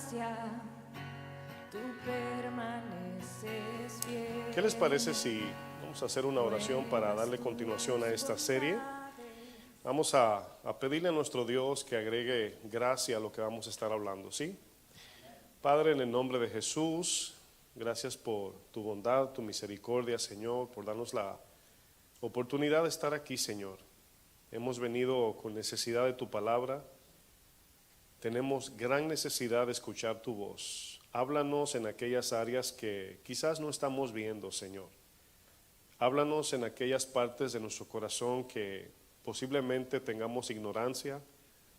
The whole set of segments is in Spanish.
gracia, tú permaneces fiel. ¿Qué les parece si vamos a hacer una oración para darle continuación a esta serie? Vamos a pedirle a nuestro Dios que agregue gracia a lo que vamos a estar hablando, ¿sí? Padre, en el nombre de Jesús, gracias por tu bondad, tu misericordia, Señor, por darnos la oportunidad de estar aquí, Señor. Hemos venido con necesidad de tu palabra. Tenemos gran necesidad de escuchar tu voz. Háblanos en aquellas áreas que quizás no estamos viendo, Señor. Háblanos en aquellas partes de nuestro corazón que posiblemente tengamos ignorancia,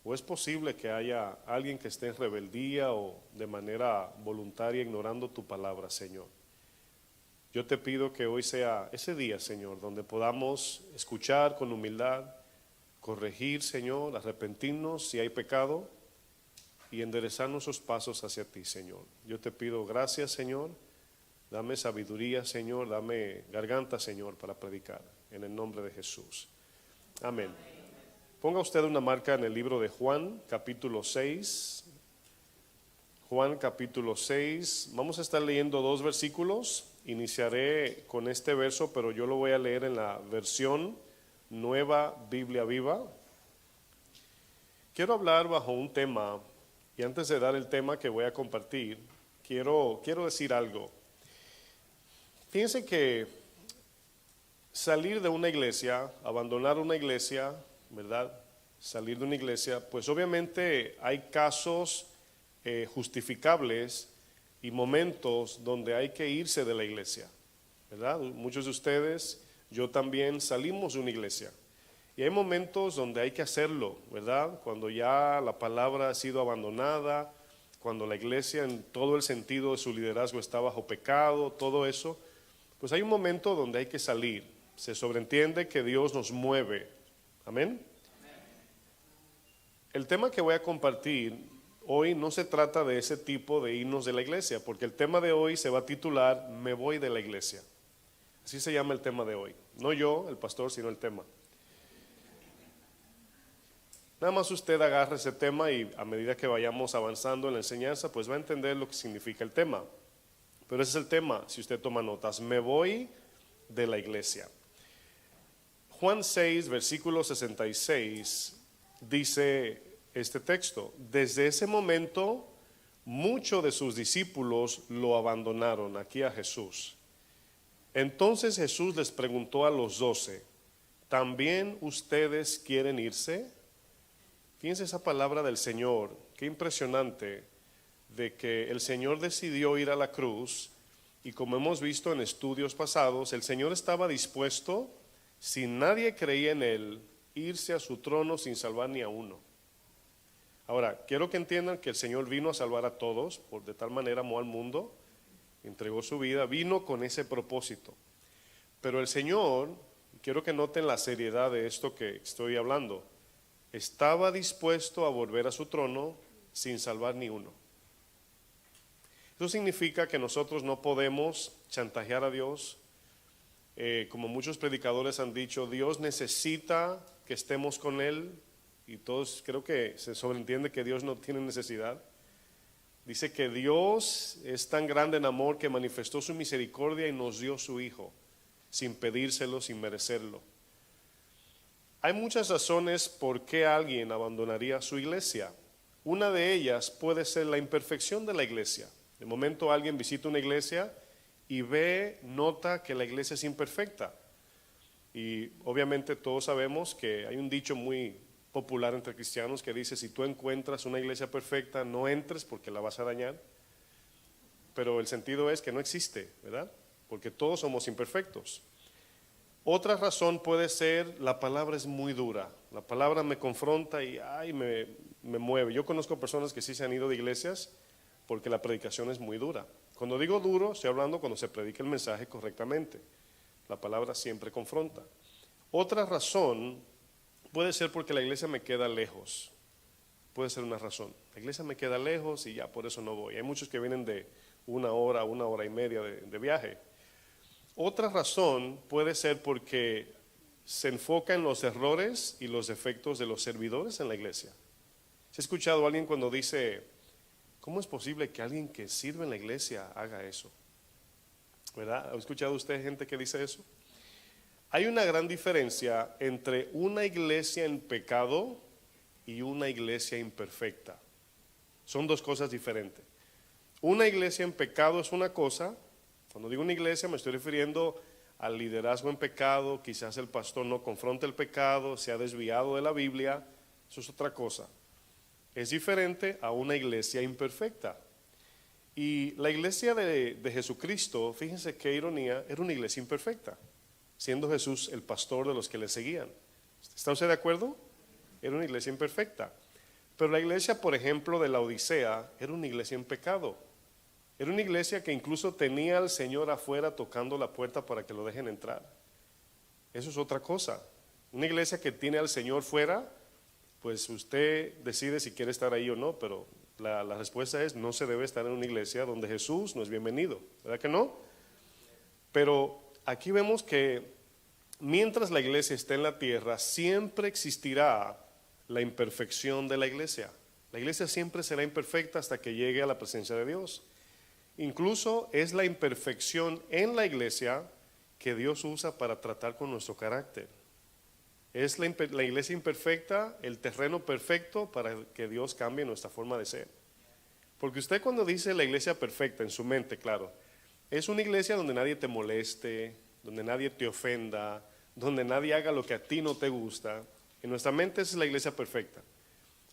o es posible que haya alguien que esté en rebeldía o de manera voluntaria ignorando tu palabra, Señor. Yo te pido que hoy sea ese día, Señor, donde podamos escuchar con humildad, corregir, Señor, arrepentirnos si hay pecado y enderezar nuestros pasos hacia ti, Señor. Yo te pido gracias, Señor. Dame sabiduría, Señor. Dame garganta, Señor, para predicar. En el nombre de Jesús. Amén. Ponga usted una marca en el libro de Juan, capítulo 6. Juan, capítulo 6. Vamos a estar leyendo 2 versículos. Iniciaré con este verso, pero yo lo voy a leer en la versión Nueva Biblia Viva. Quiero hablar bajo un tema, y antes de dar el tema que voy a compartir, quiero decir algo. Fíjense que salir de una iglesia, abandonar una iglesia, ¿verdad? Salir de una iglesia, pues obviamente hay casos justificables y momentos donde hay que irse de la iglesia, ¿verdad? Muchos de ustedes, yo también salimos de una iglesia. Y hay momentos donde hay que hacerlo, ¿verdad? Cuando ya la palabra ha sido abandonada, cuando la iglesia en todo el sentido de su liderazgo está bajo pecado, todo eso, pues hay un momento donde hay que salir. Se sobreentiende que Dios nos mueve. Amén. El tema que voy a compartir hoy no se trata de ese tipo de irnos de la iglesia, porque el tema de hoy se va a titular Me voy de la iglesia. Así se llama el tema de hoy. No yo, el pastor, sino el tema. Nada más usted agarra ese tema y a medida que vayamos avanzando en la enseñanza, pues va a entender lo que significa el tema. Pero ese es el tema, si usted toma notas. Me voy de la iglesia. Juan 6, versículo 66, dice este texto: desde ese momento, muchos de sus discípulos lo abandonaron, aquí a Jesús. Entonces Jesús les preguntó a los 12, ¿también ustedes quieren irse? Fíjense esa palabra del Señor, qué impresionante, de que el Señor decidió ir a la cruz, y como hemos visto en estudios pasados, el Señor estaba dispuesto, si nadie creía en Él, irse a su trono sin salvar ni a uno. Ahora, quiero que entiendan que el Señor vino a salvar a todos, por de tal manera amó al mundo, entregó su vida, vino con ese propósito. Pero el Señor, quiero que noten la seriedad de esto que estoy hablando, estaba dispuesto a volver a su trono sin salvar ni uno. Eso significa que nosotros no podemos chantajear a Dios. Como muchos predicadores han dicho, Dios necesita que estemos con Él, y todos creo que se sobreentiende que Dios no tiene necesidad. Dice que Dios es tan grande en amor que manifestó su misericordia y nos dio su Hijo, sin pedírselo, sin merecerlo. Hay muchas razones por qué alguien abandonaría su iglesia. Una de ellas puede ser la imperfección de la iglesia. De momento alguien visita una iglesia y nota que la iglesia es imperfecta. Y obviamente todos sabemos que hay un dicho muy popular entre cristianos que dice: si tú encuentras una iglesia perfecta, no entres porque la vas a dañar. Pero el sentido es que no existe, ¿verdad? Porque todos somos imperfectos. Otra razón puede ser: la palabra es muy dura, la palabra me confronta y me mueve. Yo conozco personas que sí se han ido de iglesias porque la predicación es muy dura. Cuando digo duro, estoy hablando cuando se predica el mensaje correctamente. La palabra siempre confronta. Otra razón puede ser porque la iglesia me queda lejos. Puede ser una razón. La iglesia me queda lejos y ya por eso no voy. Hay muchos que vienen de 1 hora y media de viaje. Otra razón puede ser porque se enfoca en los errores y los defectos de los servidores en la iglesia. ¿Se ha escuchado a alguien cuando dice, ¿Cómo es posible que alguien que sirve en la iglesia haga eso? ¿Verdad? ¿Ha escuchado usted gente que dice eso? Hay una gran diferencia entre una iglesia en pecado y una iglesia imperfecta. Son dos cosas diferentes. Una iglesia en pecado es una cosa. Cuando digo una iglesia me estoy refiriendo al liderazgo en pecado. Quizás el pastor no confronta el pecado, se ha desviado de la Biblia. Eso es otra cosa. Es diferente a una iglesia imperfecta. Y la iglesia de Jesucristo, fíjense qué ironía, era una iglesia imperfecta, siendo Jesús el pastor de los que le seguían. ¿Está usted de acuerdo? Era una iglesia imperfecta. Pero la iglesia, por ejemplo, de la Odisea, era una iglesia en pecado. Era una iglesia que incluso tenía al Señor afuera tocando la puerta para que lo dejen entrar. Eso es otra cosa. Una iglesia que tiene al Señor fuera, pues usted decide si quiere estar ahí o no, pero la respuesta es: no se debe estar en una iglesia donde Jesús no es bienvenido, ¿verdad que no? Pero aquí vemos que mientras la iglesia esté en la tierra, siempre existirá la imperfección de la iglesia. La iglesia siempre será imperfecta hasta que llegue a la presencia de Dios. Incluso es la imperfección en la iglesia que Dios usa para tratar con nuestro carácter. Es la iglesia imperfecta el terreno perfecto para que Dios cambie nuestra forma de ser. Porque usted, cuando dice la iglesia perfecta en su mente, claro, es una iglesia donde nadie te moleste, donde nadie te ofenda, donde nadie haga lo que a ti no te gusta. En nuestra mente esa es la iglesia perfecta.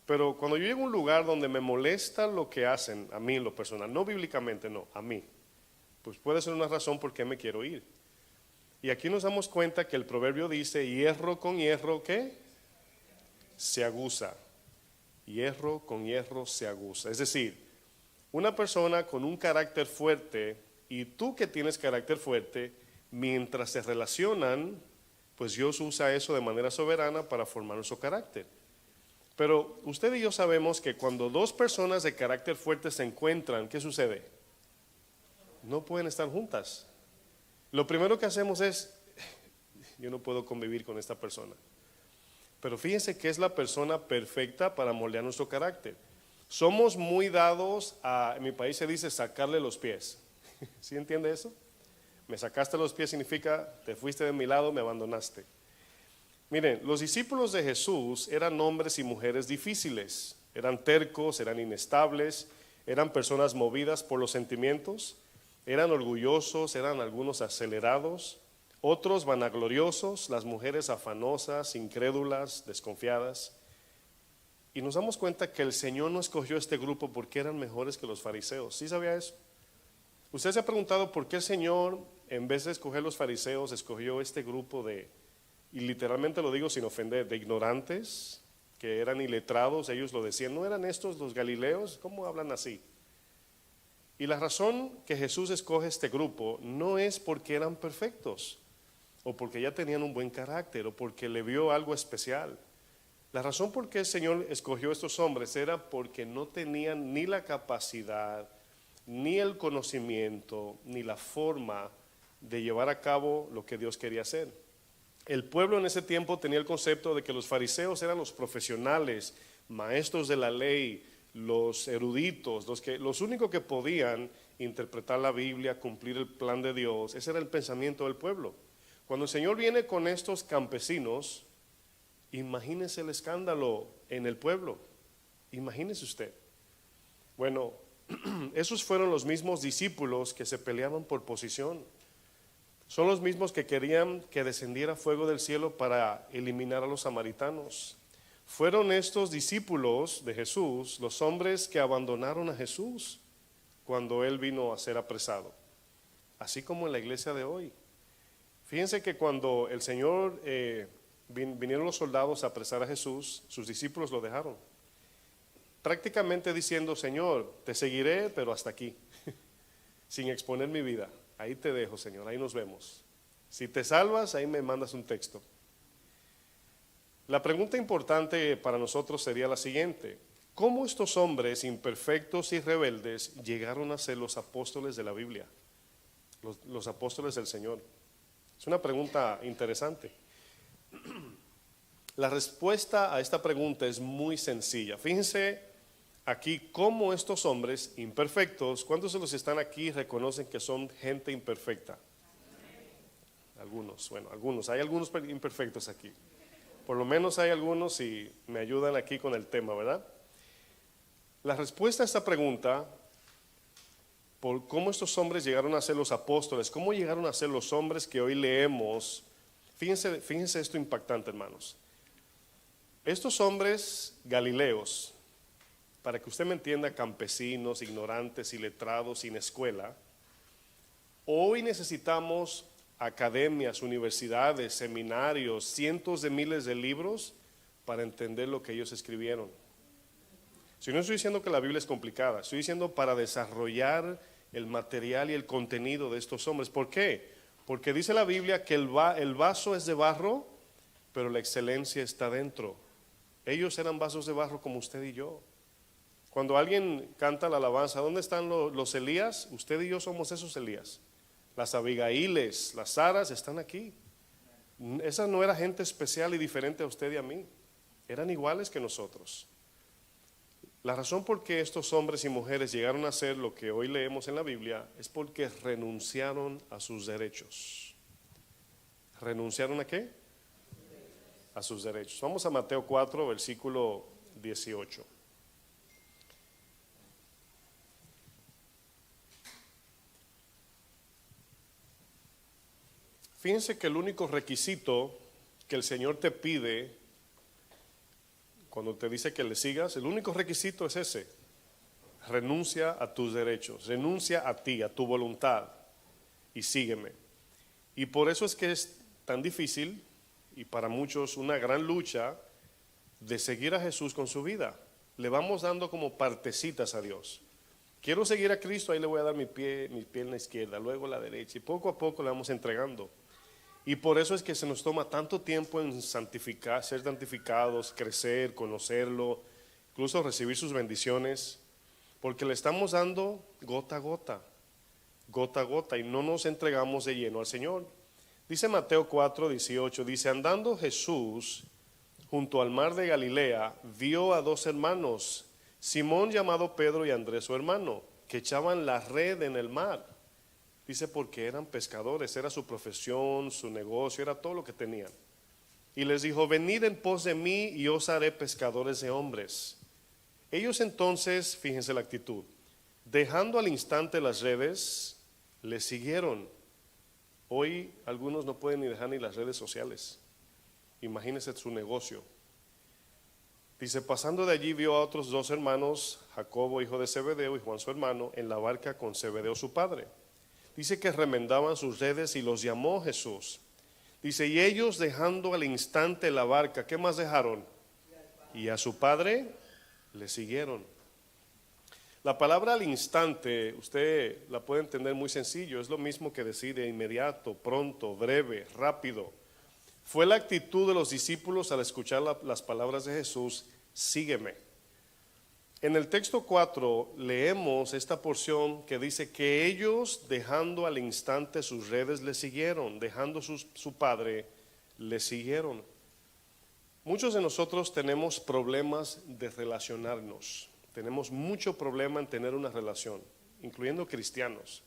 Pero cuando yo llego a un lugar donde me molesta lo que hacen, a mí en lo personal, no bíblicamente, no, a mí, pues puede ser una razón por qué me quiero ir. Y aquí nos damos cuenta que el proverbio dice: hierro con hierro, ¿qué? Se aguza. Hierro con hierro se aguza. Es decir, una persona con un carácter fuerte y tú que tienes carácter fuerte, mientras se relacionan, pues Dios usa eso de manera soberana para formar nuestro carácter. Pero usted y yo sabemos que cuando dos personas de carácter fuerte se encuentran, ¿qué sucede? No pueden estar juntas. Lo primero que hacemos es: yo no puedo convivir con esta persona. Pero fíjense que es la persona perfecta para moldear nuestro carácter. Somos muy dados a, en mi país se dice, sacarle los pies. ¿Sí entiende eso? Me sacaste los pies significa: te fuiste de mi lado, me abandonaste. Miren, los discípulos de Jesús eran hombres y mujeres difíciles. Eran tercos, eran inestables, eran personas movidas por los sentimientos. Eran orgullosos, eran algunos acelerados, otros vanagloriosos, las mujeres afanosas, incrédulas, desconfiadas. Y nos damos cuenta que el Señor no escogió este grupo porque eran mejores que los fariseos. ¿Sí sabía eso? ¿Usted se ha preguntado por qué el Señor, en vez de escoger los fariseos, escogió este grupo de, y literalmente lo digo sin ofender, de ignorantes, que eran iletrados? Ellos lo decían: ¿no eran estos los galileos? ¿Cómo hablan así? Y la razón que Jesús escoge este grupo no es porque eran perfectos, o porque ya tenían un buen carácter, o porque le vio algo especial. La razón por qué el Señor escogió a estos hombres era porque no tenían ni la capacidad, ni el conocimiento, ni la forma de llevar a cabo lo que Dios quería hacer. El pueblo en ese tiempo tenía el concepto de que los fariseos eran los profesionales, maestros de la ley, los eruditos, los únicos que podían interpretar la Biblia, cumplir el plan de Dios. Ese era el pensamiento del pueblo. Cuando el Señor viene con estos campesinos, imagínese el escándalo en el pueblo. Imagínese usted. Bueno, esos fueron los mismos discípulos que se peleaban por posición. Son los mismos que querían que descendiera fuego del cielo para eliminar a los samaritanos. Fueron estos discípulos de Jesús los hombres que abandonaron a Jesús cuando Él vino a ser apresado. Así como en la iglesia de hoy. Fíjense que cuando el Señor, vinieron los soldados a apresar a Jesús, sus discípulos lo dejaron. Prácticamente diciendo: Señor, te seguiré, pero hasta aquí. Sin exponer mi vida. Ahí te dejo, Señor, ahí nos vemos. Si te salvas, ahí me mandas un texto. La pregunta importante para nosotros sería la siguiente: ¿cómo estos hombres imperfectos y rebeldes llegaron a ser los apóstoles de la Biblia? Los apóstoles del Señor. Es una pregunta interesante. La respuesta a esta pregunta es muy sencilla. Fíjense aquí cómo estos hombres imperfectos, ¿cuántos de los que están aquí reconocen que son gente imperfecta? Algunos, bueno, algunos, hay algunos imperfectos aquí. Por lo menos hay algunos y me ayudan aquí con el tema, ¿verdad? La respuesta a esta pregunta, por cómo estos hombres llegaron a ser los apóstoles, cómo llegaron a ser los hombres que hoy leemos, fíjense esto impactante, hermanos. Estos hombres galileos, para que usted me entienda, campesinos, ignorantes, iletrados, sin escuela, hoy necesitamos academias, universidades, seminarios, cientos de miles de libros para entender lo que ellos escribieron. Si no estoy diciendo que la Biblia es complicada, estoy diciendo para desarrollar el material y el contenido de estos hombres. ¿Por qué? Porque dice la Biblia que el vaso es de barro, pero la excelencia está dentro. Ellos eran vasos de barro como usted y yo. Cuando alguien canta la alabanza, ¿dónde están los Elías? Usted y yo somos esos Elías. Las Abigailes, las Saras están aquí. Esa no era gente especial y diferente a usted y a mí. Eran iguales que nosotros. La razón por qué estos hombres y mujeres llegaron a ser lo que hoy leemos en la Biblia es porque renunciaron a sus derechos. ¿Renunciaron a qué? A sus derechos. Vamos a Mateo 4, versículo 18. Fíjense que el único requisito que el Señor te pide cuando te dice que le sigas, el único requisito es ese: renuncia a tus derechos, renuncia a ti, a tu voluntad y sígueme. Y por eso es que es tan difícil y para muchos una gran lucha de seguir a Jesús con su vida. Le vamos dando como partecitas a Dios. Quiero seguir a Cristo, ahí le voy a dar mi pierna izquierda, luego la derecha, y poco a poco le vamos entregando. Y por eso es que se nos toma tanto tiempo en santificar, ser santificados, crecer, conocerlo, incluso recibir sus bendiciones, porque le estamos dando gota a gota, gota a gota, y no nos entregamos de lleno al Señor. Dice Mateo 4, 18, dice: andando Jesús junto al mar de Galilea, vio a dos hermanos, Simón llamado Pedro y Andrés su hermano, que echaban la red en el mar. Dice porque eran pescadores, era su profesión, su negocio, era todo lo que tenían. Y les dijo: venid en pos de mí y os haré pescadores de hombres. Ellos entonces, fíjense la actitud, dejando al instante las redes, le siguieron. Hoy algunos no pueden ni dejar ni las redes sociales. Imagínense su negocio. Dice: pasando de allí vio a otros dos hermanos, Jacobo hijo de Zebedeo y Juan su hermano, en la barca con Zebedeo su padre. Dice que remendaban sus redes y los llamó Jesús. Dice: y ellos dejando al instante la barca, ¿qué más dejaron? Y a su padre le siguieron. La palabra al instante, usted la puede entender muy sencillo, es lo mismo que decir de inmediato, pronto, breve, rápido. Fue la actitud de los discípulos al escuchar las palabras de Jesús: sígueme. En el texto 4 leemos esta porción que dice que ellos, dejando al instante sus redes, le siguieron, dejando su padre, le siguieron. Muchos de nosotros tenemos problemas de relacionarnos, tenemos mucho problema en tener una relación, incluyendo cristianos.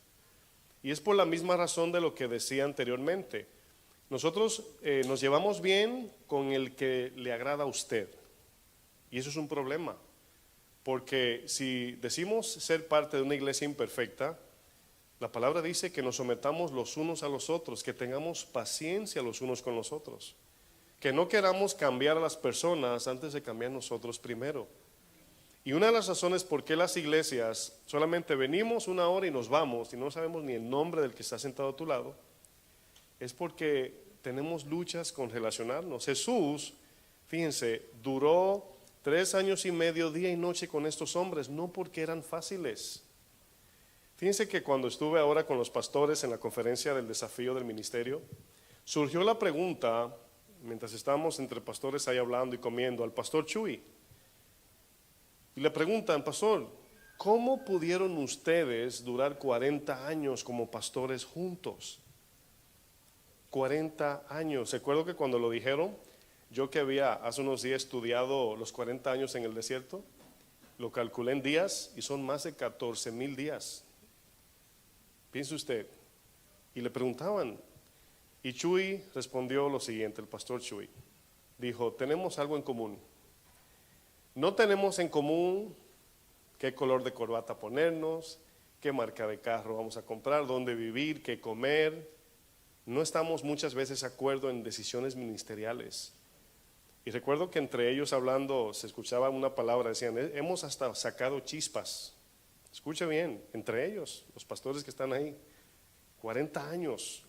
Y es por la misma razón de lo que decía anteriormente. Nosotros nos llevamos bien con el que le agrada a usted, y eso es un problema. Porque si decimos ser parte de una iglesia imperfecta, la palabra dice que nos sometamos los unos a los otros, que tengamos paciencia los unos con los otros, que no queramos cambiar a las personas antes de cambiar nosotros primero. Y una de las razones por qué las iglesias solamente venimos una hora y nos vamos y no sabemos ni el nombre del que está sentado a tu lado, es porque tenemos luchas con relacionarnos. Jesús, fíjense, duró 3 años y medio, día y noche con estos hombres, no porque eran fáciles. Fíjense que cuando estuve ahora con los pastores en la conferencia del desafío del ministerio, surgió la pregunta, mientras estábamos entre pastores ahí hablando y comiendo, al pastor Chuy. Y le preguntan: pastor, ¿cómo pudieron ustedes durar 40 años como pastores juntos? 40 años. Recuerdo que cuando lo dijeron, yo que había hace unos días estudiado los 40 años en el desierto, lo calculé en días y son más de 14,000 días. Piense usted. Y le preguntaban, y Chuy respondió lo siguiente, el pastor Chuy. Dijo, tenemos algo en común. No tenemos en común qué color de corbata ponernos, qué marca de carro vamos a comprar, dónde vivir, qué comer. No estamos muchas veces de acuerdo en decisiones ministeriales. Y recuerdo que entre ellos hablando se escuchaba una palabra, decían, hemos hasta sacado chispas. Escuche bien, entre ellos, los pastores que están ahí, 40 años.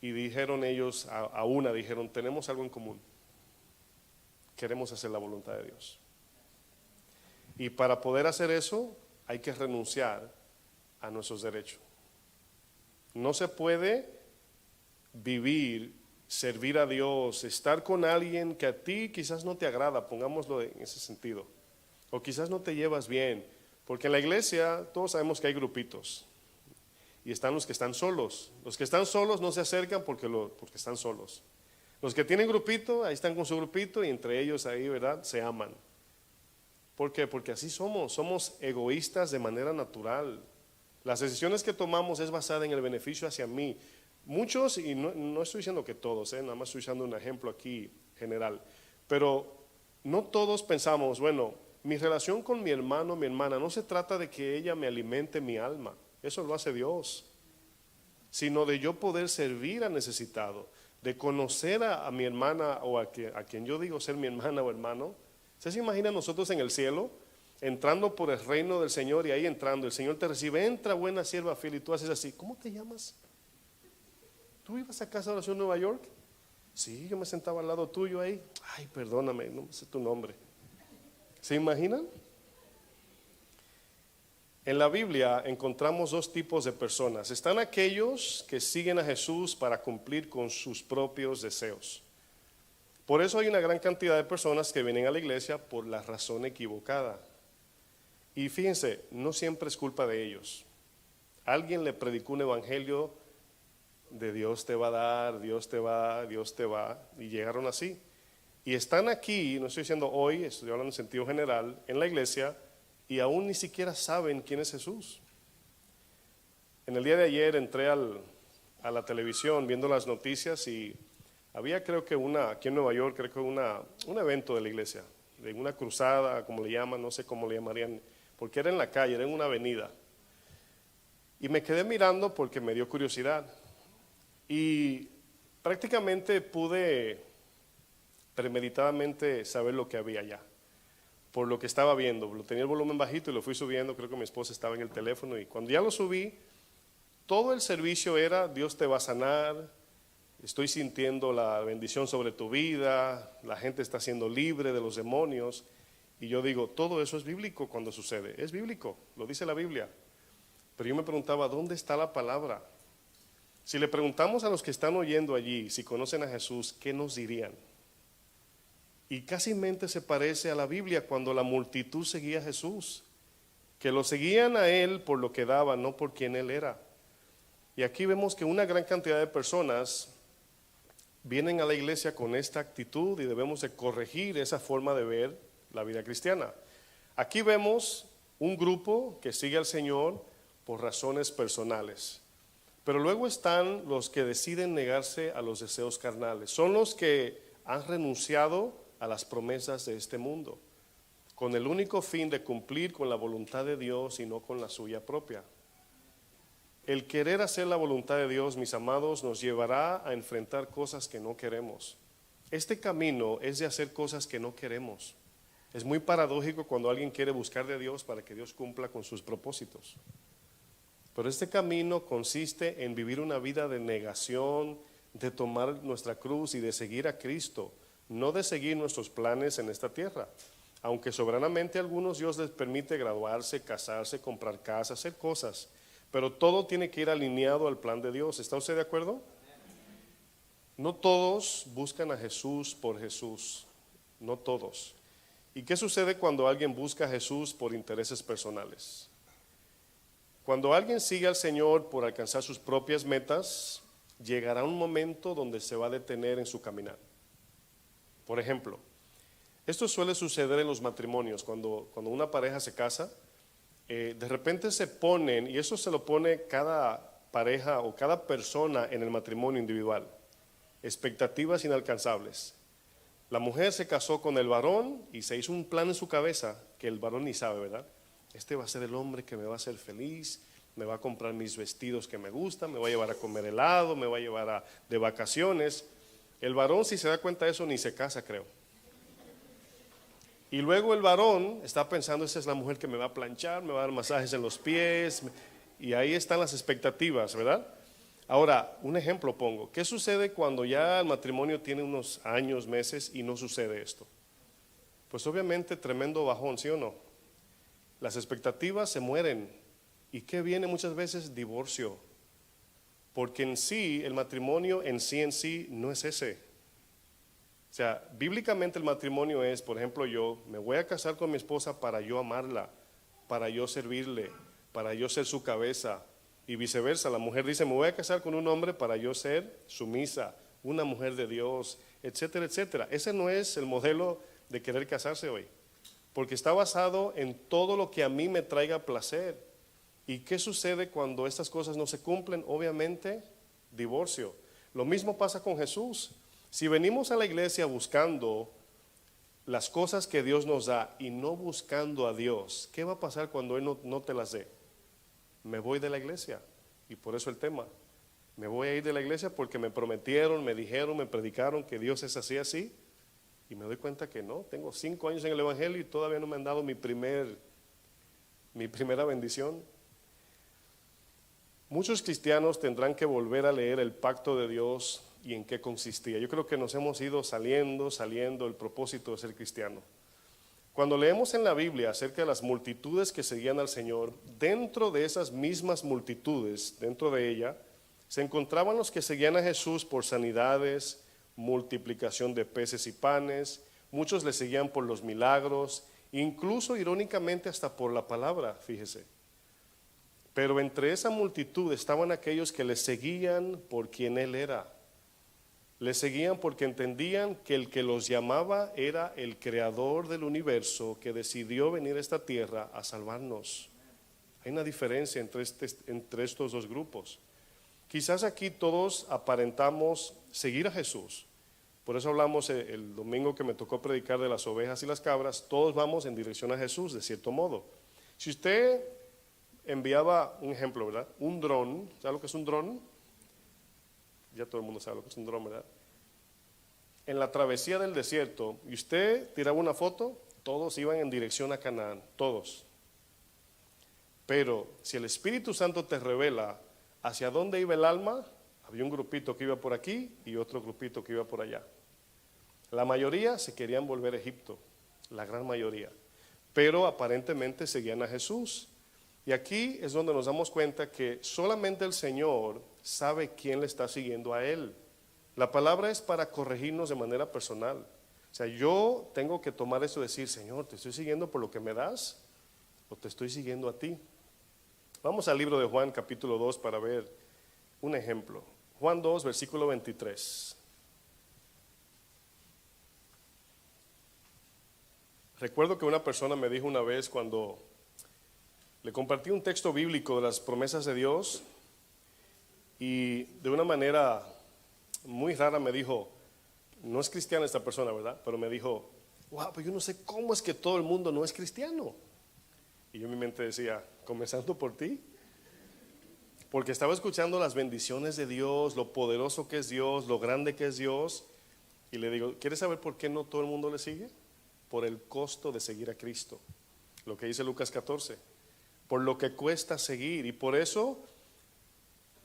Y dijeron ellos, dijeron, tenemos algo en común. Queremos hacer la voluntad de Dios. Y para poder hacer eso, hay que renunciar a nuestros derechos. No se puede vivir, servir a Dios, estar con alguien que a ti quizás no te agrada, pongámoslo en ese sentido, o quizás no te llevas bien, porque en la iglesia todos sabemos que hay grupitos, y están los que están solos. Los que están solos no se acercan porque están solos. Los que tienen grupito, ahí están con su grupito, y entre ellos ahí, ¿verdad?, se aman. ¿Por qué? Porque así somos egoístas de manera natural. Las decisiones que tomamos es basada en el beneficio hacia mí. Muchos, y no estoy diciendo que todos, nada más estoy usando un ejemplo aquí general, pero no todos pensamos, bueno, mi relación con mi hermano, mi hermana, no se trata de que ella me alimente mi alma, eso lo hace Dios, sino de yo poder servir al necesitado, de conocer a mi hermana o a quien yo digo ser mi hermana o hermano. ¿Usted se imagina nosotros en el cielo, entrando por el reino del Señor y ahí entrando, el Señor te recibe, entra buena sierva fiel, y tú haces así, ¿cómo te llamas? ¿Tú ibas a casa de oración en Nueva York? Sí, yo me sentaba al lado tuyo ahí. Ay, perdóname, no sé tu nombre. ¿Se imaginan? En la Biblia encontramos dos tipos de personas. Están aquellos que siguen a Jesús para cumplir con sus propios deseos. Por eso hay una gran cantidad de personas que vienen a la iglesia por la razón equivocada. Y fíjense, no siempre es culpa de ellos. Alguien le predicó un evangelio de Dios te va a dar, Dios te va, y llegaron así. Y están aquí, no estoy diciendo hoy, estoy hablando en sentido general, en la iglesia, y aún ni siquiera saben quién es Jesús. En el día de ayer entré a la televisión viendo las noticias y había, creo que aquí en Nueva York, creo que un evento de la iglesia, de una cruzada, como le llaman, no sé cómo le llamarían, porque era en la calle, era en una avenida. Y me quedé mirando porque me dio curiosidad. Y prácticamente pude premeditadamente saber lo que había allá, por lo que estaba viendo. Tenía el volumen bajito y lo fui subiendo, creo que mi esposa estaba en el teléfono, y cuando ya lo subí, todo el servicio era Dios te va a sanar, estoy sintiendo la bendición sobre tu vida, la gente está siendo libre de los demonios. Y yo digo, todo eso es bíblico cuando sucede, es bíblico, lo dice la Biblia. Pero yo me preguntaba, ¿dónde está la palabra? Si le preguntamos a los que están oyendo allí si conocen a Jesús, ¿qué nos dirían? Y casi mente se parece a la Biblia cuando la multitud seguía a Jesús, que lo seguían a Él por lo que daba, no por quien Él era. Y aquí vemos que una gran cantidad de personas vienen a la iglesia con esta actitud y debemos de corregir esa forma de ver la vida cristiana. Aquí vemos un grupo que sigue al Señor por razones personales. Pero luego están los que deciden negarse a los deseos carnales. Son los que han renunciado a las promesas de este mundo, con el único fin de cumplir con la voluntad de Dios y no con la suya propia. El querer hacer la voluntad de Dios, mis amados, nos llevará a enfrentar cosas que no queremos. Este camino es de hacer cosas que no queremos. Es muy paradójico cuando alguien quiere buscar de Dios para que Dios cumpla con sus propósitos. Pero este camino consiste en vivir una vida de negación, de tomar nuestra cruz y de seguir a Cristo, no de seguir nuestros planes en esta tierra. Aunque soberanamente a algunos Dios les permite graduarse, casarse, comprar casa, hacer cosas, pero todo tiene que ir alineado al plan de Dios. ¿Está usted de acuerdo? No todos buscan a Jesús por Jesús, no todos. ¿Y qué sucede cuando alguien busca a Jesús por intereses personales? Cuando alguien sigue al Señor por alcanzar sus propias metas, llegará un momento donde se va a detener en su caminar. Por ejemplo, Esto suele suceder en los matrimonios, cuando una pareja se casa, de repente se ponen, y eso se lo pone cada pareja o cada persona en el matrimonio individual, expectativas inalcanzables. La mujer se casó con el varón y se hizo un plan en su cabeza que el varón ni sabe, ¿verdad? Este va a ser el hombre que me va a hacer feliz, me va a comprar mis vestidos que me gustan, me va a llevar a comer helado, me va a llevar de vacaciones. El varón, si se da cuenta de eso, ni se casa, creo. Y luego el varón está pensando, esa es la mujer que me va a planchar, me va a dar masajes en los pies, y ahí están las expectativas, ¿verdad? Ahora, un ejemplo pongo, ¿qué sucede cuando ya el matrimonio tiene unos años, meses y no sucede esto? Pues obviamente tremendo bajón, ¿sí o no? Las expectativas se mueren. ¿Y qué viene muchas veces? Divorcio. Porque en sí, el matrimonio en sí no es ese. O sea, bíblicamente el matrimonio es, por ejemplo, yo me voy a casar con mi esposa para yo amarla, para yo servirle, para yo ser su cabeza, y viceversa. La mujer dice, me voy a casar con un hombre para yo ser sumisa, una mujer de Dios, etcétera, etcétera. Ese no es el modelo de querer casarse hoy, porque está basado en todo lo que a mí me traiga placer. ¿Y qué sucede cuando estas cosas no se cumplen? Obviamente, divorcio. Lo mismo pasa con Jesús. Si venimos a la iglesia buscando las cosas que Dios nos da y no buscando a Dios, ¿qué va a pasar cuando Él no te las dé? Me voy de la iglesia. Y por eso el tema, me voy a ir de la iglesia porque me prometieron, me dijeron, me predicaron que Dios es así, así, y me doy cuenta que no. Tengo 5 años en el evangelio y todavía no me han dado mi primera bendición. Muchos cristianos tendrán que volver a leer el pacto de Dios y en qué consistía. Yo creo que nos hemos ido saliendo el propósito de ser cristiano. Cuando leemos en la Biblia acerca de las multitudes que seguían al Señor, dentro de esas mismas multitudes, dentro de ella, se encontraban los que seguían a Jesús por sanidades, multiplicación de peces y panes, muchos le seguían por los milagros, incluso irónicamente hasta por la palabra, fíjese. Pero entre esa multitud estaban aquellos que le seguían por quien Él era. Le seguían porque entendían que el que los llamaba era el creador del universo que decidió venir a esta tierra a salvarnos. Hay una diferencia entre estos dos grupos. Quizás aquí todos aparentamos seguir a Jesús. Por eso hablamos el domingo que me tocó predicar de las ovejas y las cabras. Todos vamos en dirección a Jesús, de cierto modo. Si usted enviaba un ejemplo, ¿verdad? Un dron, ¿sabe lo que es un dron? Ya todo el mundo sabe lo que es un dron, ¿verdad? En la travesía del desierto, y usted tiraba una foto, todos iban en dirección a Canaán, todos. Pero si el Espíritu Santo te revela hacia dónde iba el alma, había un grupito que iba por aquí y otro grupito que iba por allá. La mayoría se querían volver a Egipto, la gran mayoría, pero aparentemente seguían a Jesús. Y aquí es donde nos damos cuenta que solamente el Señor sabe quién le está siguiendo a Él. La palabra es para corregirnos de manera personal. O sea, yo tengo que tomar eso y decir, Señor, ¿te estoy siguiendo por lo que me das o te estoy siguiendo a ti? Vamos al libro de Juan capítulo 2 para ver un ejemplo. Juan 2, versículo 23. Recuerdo que una persona me dijo una vez cuando le compartí un texto bíblico de las promesas de Dios y de una manera muy rara me dijo, no es cristiana esta persona, ¿verdad? Pero me dijo, wow, pues yo no sé cómo es que todo el mundo no es cristiano. Y yo en mi mente decía, comenzando por ti, porque estaba escuchando las bendiciones de Dios, lo poderoso que es Dios, lo grande que es Dios, y le digo, ¿quieres saber por qué no todo el mundo le sigue? Por el costo de seguir a Cristo, lo que dice Lucas 14, por lo que cuesta seguir, y por eso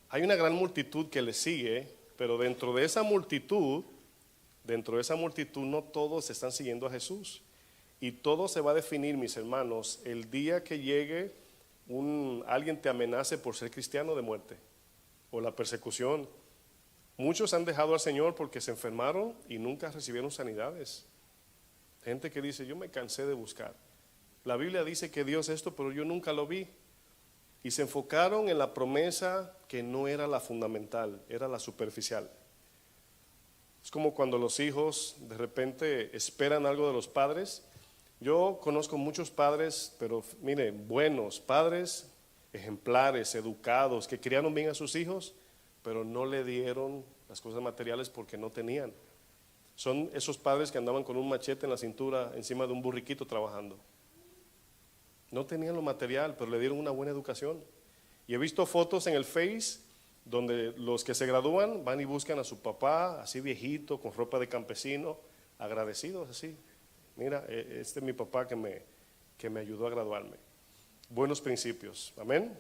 hay una gran multitud que le sigue, pero dentro de esa multitud no todos están siguiendo a Jesús. Y todo se va a definir, mis hermanos, el día que llegue alguien te amenace por ser cristiano de muerte, o la persecución. Muchos han dejado al Señor porque se enfermaron y nunca recibieron sanidades. Gente que dice, yo me cansé de buscar. La Biblia dice que Dios esto, pero yo nunca lo vi. Y se enfocaron en la promesa que no era la fundamental, era la superficial. Es como cuando los hijos de repente esperan algo de los padres. Yo conozco muchos padres, pero mire, buenos padres, ejemplares, educados, que criaron bien a sus hijos, pero no le dieron las cosas materiales porque no tenían. Son esos padres que andaban con un machete en la cintura encima de un burriquito trabajando. No tenían lo material, pero le dieron una buena educación. Y he visto fotos en el Face donde los que se gradúan van y buscan a su papá, así viejito, con ropa de campesino, agradecidos así. Mira, este es mi papá que me ayudó a graduarme. Buenos principios, amén.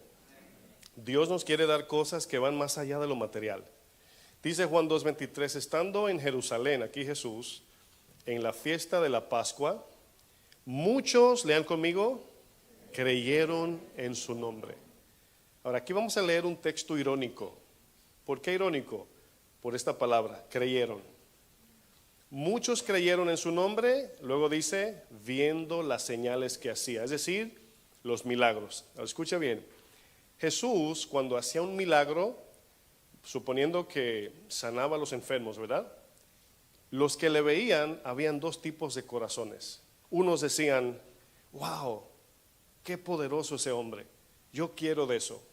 Dios nos quiere dar cosas que van más allá de lo material. Dice Juan 2:23, estando en Jerusalén, aquí Jesús, en la fiesta de la Pascua, muchos, lean conmigo, creyeron en su nombre. Ahora aquí vamos a leer un texto irónico. ¿Por qué irónico? Por esta palabra, creyeron. Muchos creyeron en su nombre, luego dice, viendo las señales que hacía, es decir, los milagros. Ahora, escucha bien, Jesús cuando hacía un milagro, suponiendo que sanaba a los enfermos, ¿verdad? Los que le veían, habían dos tipos de corazones. Unos decían, wow, qué poderoso ese hombre, yo quiero de eso,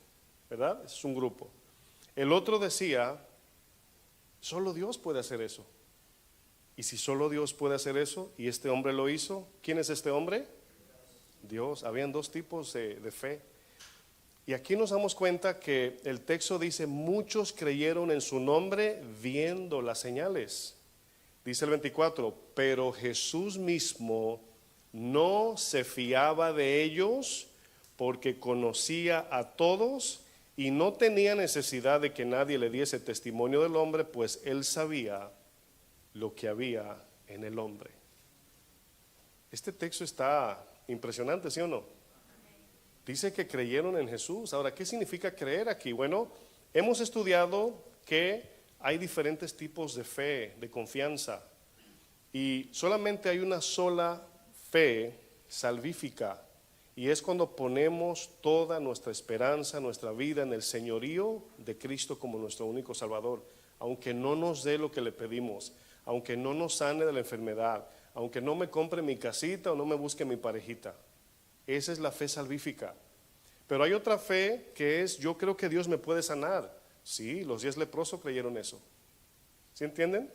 ¿verdad? Es un grupo. El otro decía, solo Dios puede hacer eso. Y si solo Dios puede hacer eso, y este hombre lo hizo, ¿quién es este hombre? Dios. Habían dos tipos de fe. Y aquí nos damos cuenta que el texto dice, muchos creyeron en su nombre viendo las señales. Dice el 24, pero Jesús mismo no se fiaba de ellos porque conocía a todos y no tenía necesidad de que nadie le diese testimonio del hombre, pues él sabía lo que había en el hombre. Este texto está impresionante, ¿sí o no? Dice que creyeron en Jesús. Ahora, ¿qué significa creer aquí? Bueno, hemos estudiado que hay diferentes tipos de fe, de confianza, y solamente hay una sola fe salvífica, y es cuando ponemos toda nuestra esperanza, nuestra vida en el señorío de Cristo como nuestro único Salvador, aunque no nos dé lo que le pedimos, aunque no nos sane de la enfermedad, aunque no me compre mi casita o no me busque mi parejita. Esa es la fe salvífica. Pero hay otra fe que es, yo creo que Dios me puede sanar. Sí, los 10 leprosos creyeron eso. ¿Sí entienden?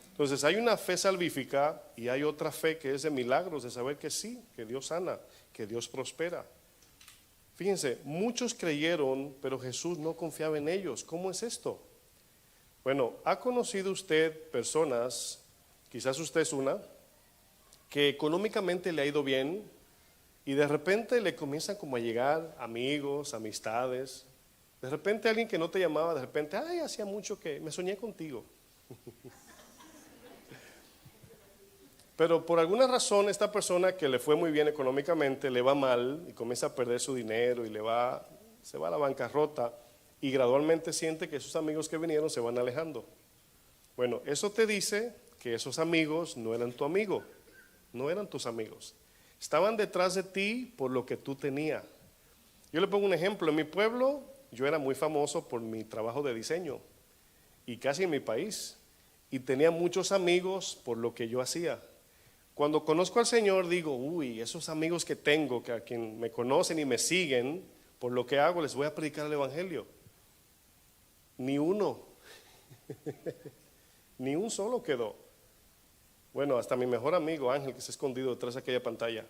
Entonces hay una fe salvífica y hay otra fe que es de milagros, de saber que sí, que Dios sana, que Dios prospera. Fíjense, muchos creyeron, pero Jesús no confiaba en ellos. ¿Cómo es esto? Bueno, ¿ha conocido usted personas, quizás usted es una, que económicamente le ha ido bien y de repente le comienzan como a llegar amigos, amistades, de repente alguien que no te llamaba, de repente, ay, hacía mucho que me soñé contigo? Pero por alguna razón esta persona que le fue muy bien económicamente le va mal y comienza a perder su dinero y se va a la bancarrota y gradualmente siente que esos amigos que vinieron se van alejando. Bueno, eso te dice que esos amigos no eran tu amigo, no eran tus amigos. Estaban detrás de ti por lo que tú tenías. Yo le pongo un ejemplo. En mi pueblo yo era muy famoso por mi trabajo de diseño y casi en mi país. Y tenía muchos amigos por lo que yo hacía. Cuando conozco al Señor digo, uy, esos amigos que tengo, que a quien me conocen y me siguen, por lo que hago les voy a predicar el Evangelio. Ni uno, ni un solo quedó. Bueno, hasta mi mejor amigo Ángel, que se ha escondido detrás de aquella pantalla,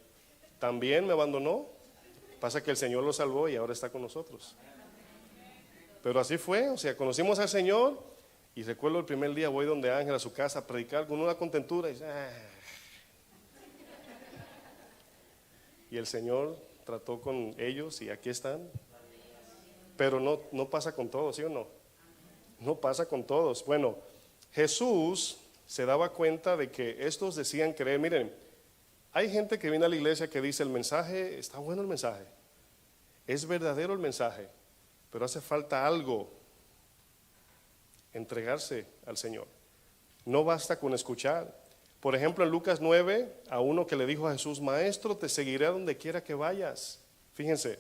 también me abandonó. Pasa que el Señor lo salvó y ahora está con nosotros. Pero así fue, o sea, conocimos al Señor y recuerdo el primer día voy donde Ángel a su casa a predicar con una contentura y dice, y el Señor trató con ellos y aquí están. Pero no pasa con todos, ¿sí o no? No pasa con todos. Bueno, Jesús se daba cuenta de que estos decían creer. Miren, hay gente que viene a la iglesia que dice el mensaje, está bueno el mensaje, es verdadero el mensaje, pero hace falta algo, entregarse al Señor. No basta con escuchar. Por ejemplo, en Lucas 9, a uno que le dijo a Jesús, maestro, te seguiré a donde quiera que vayas. Fíjense,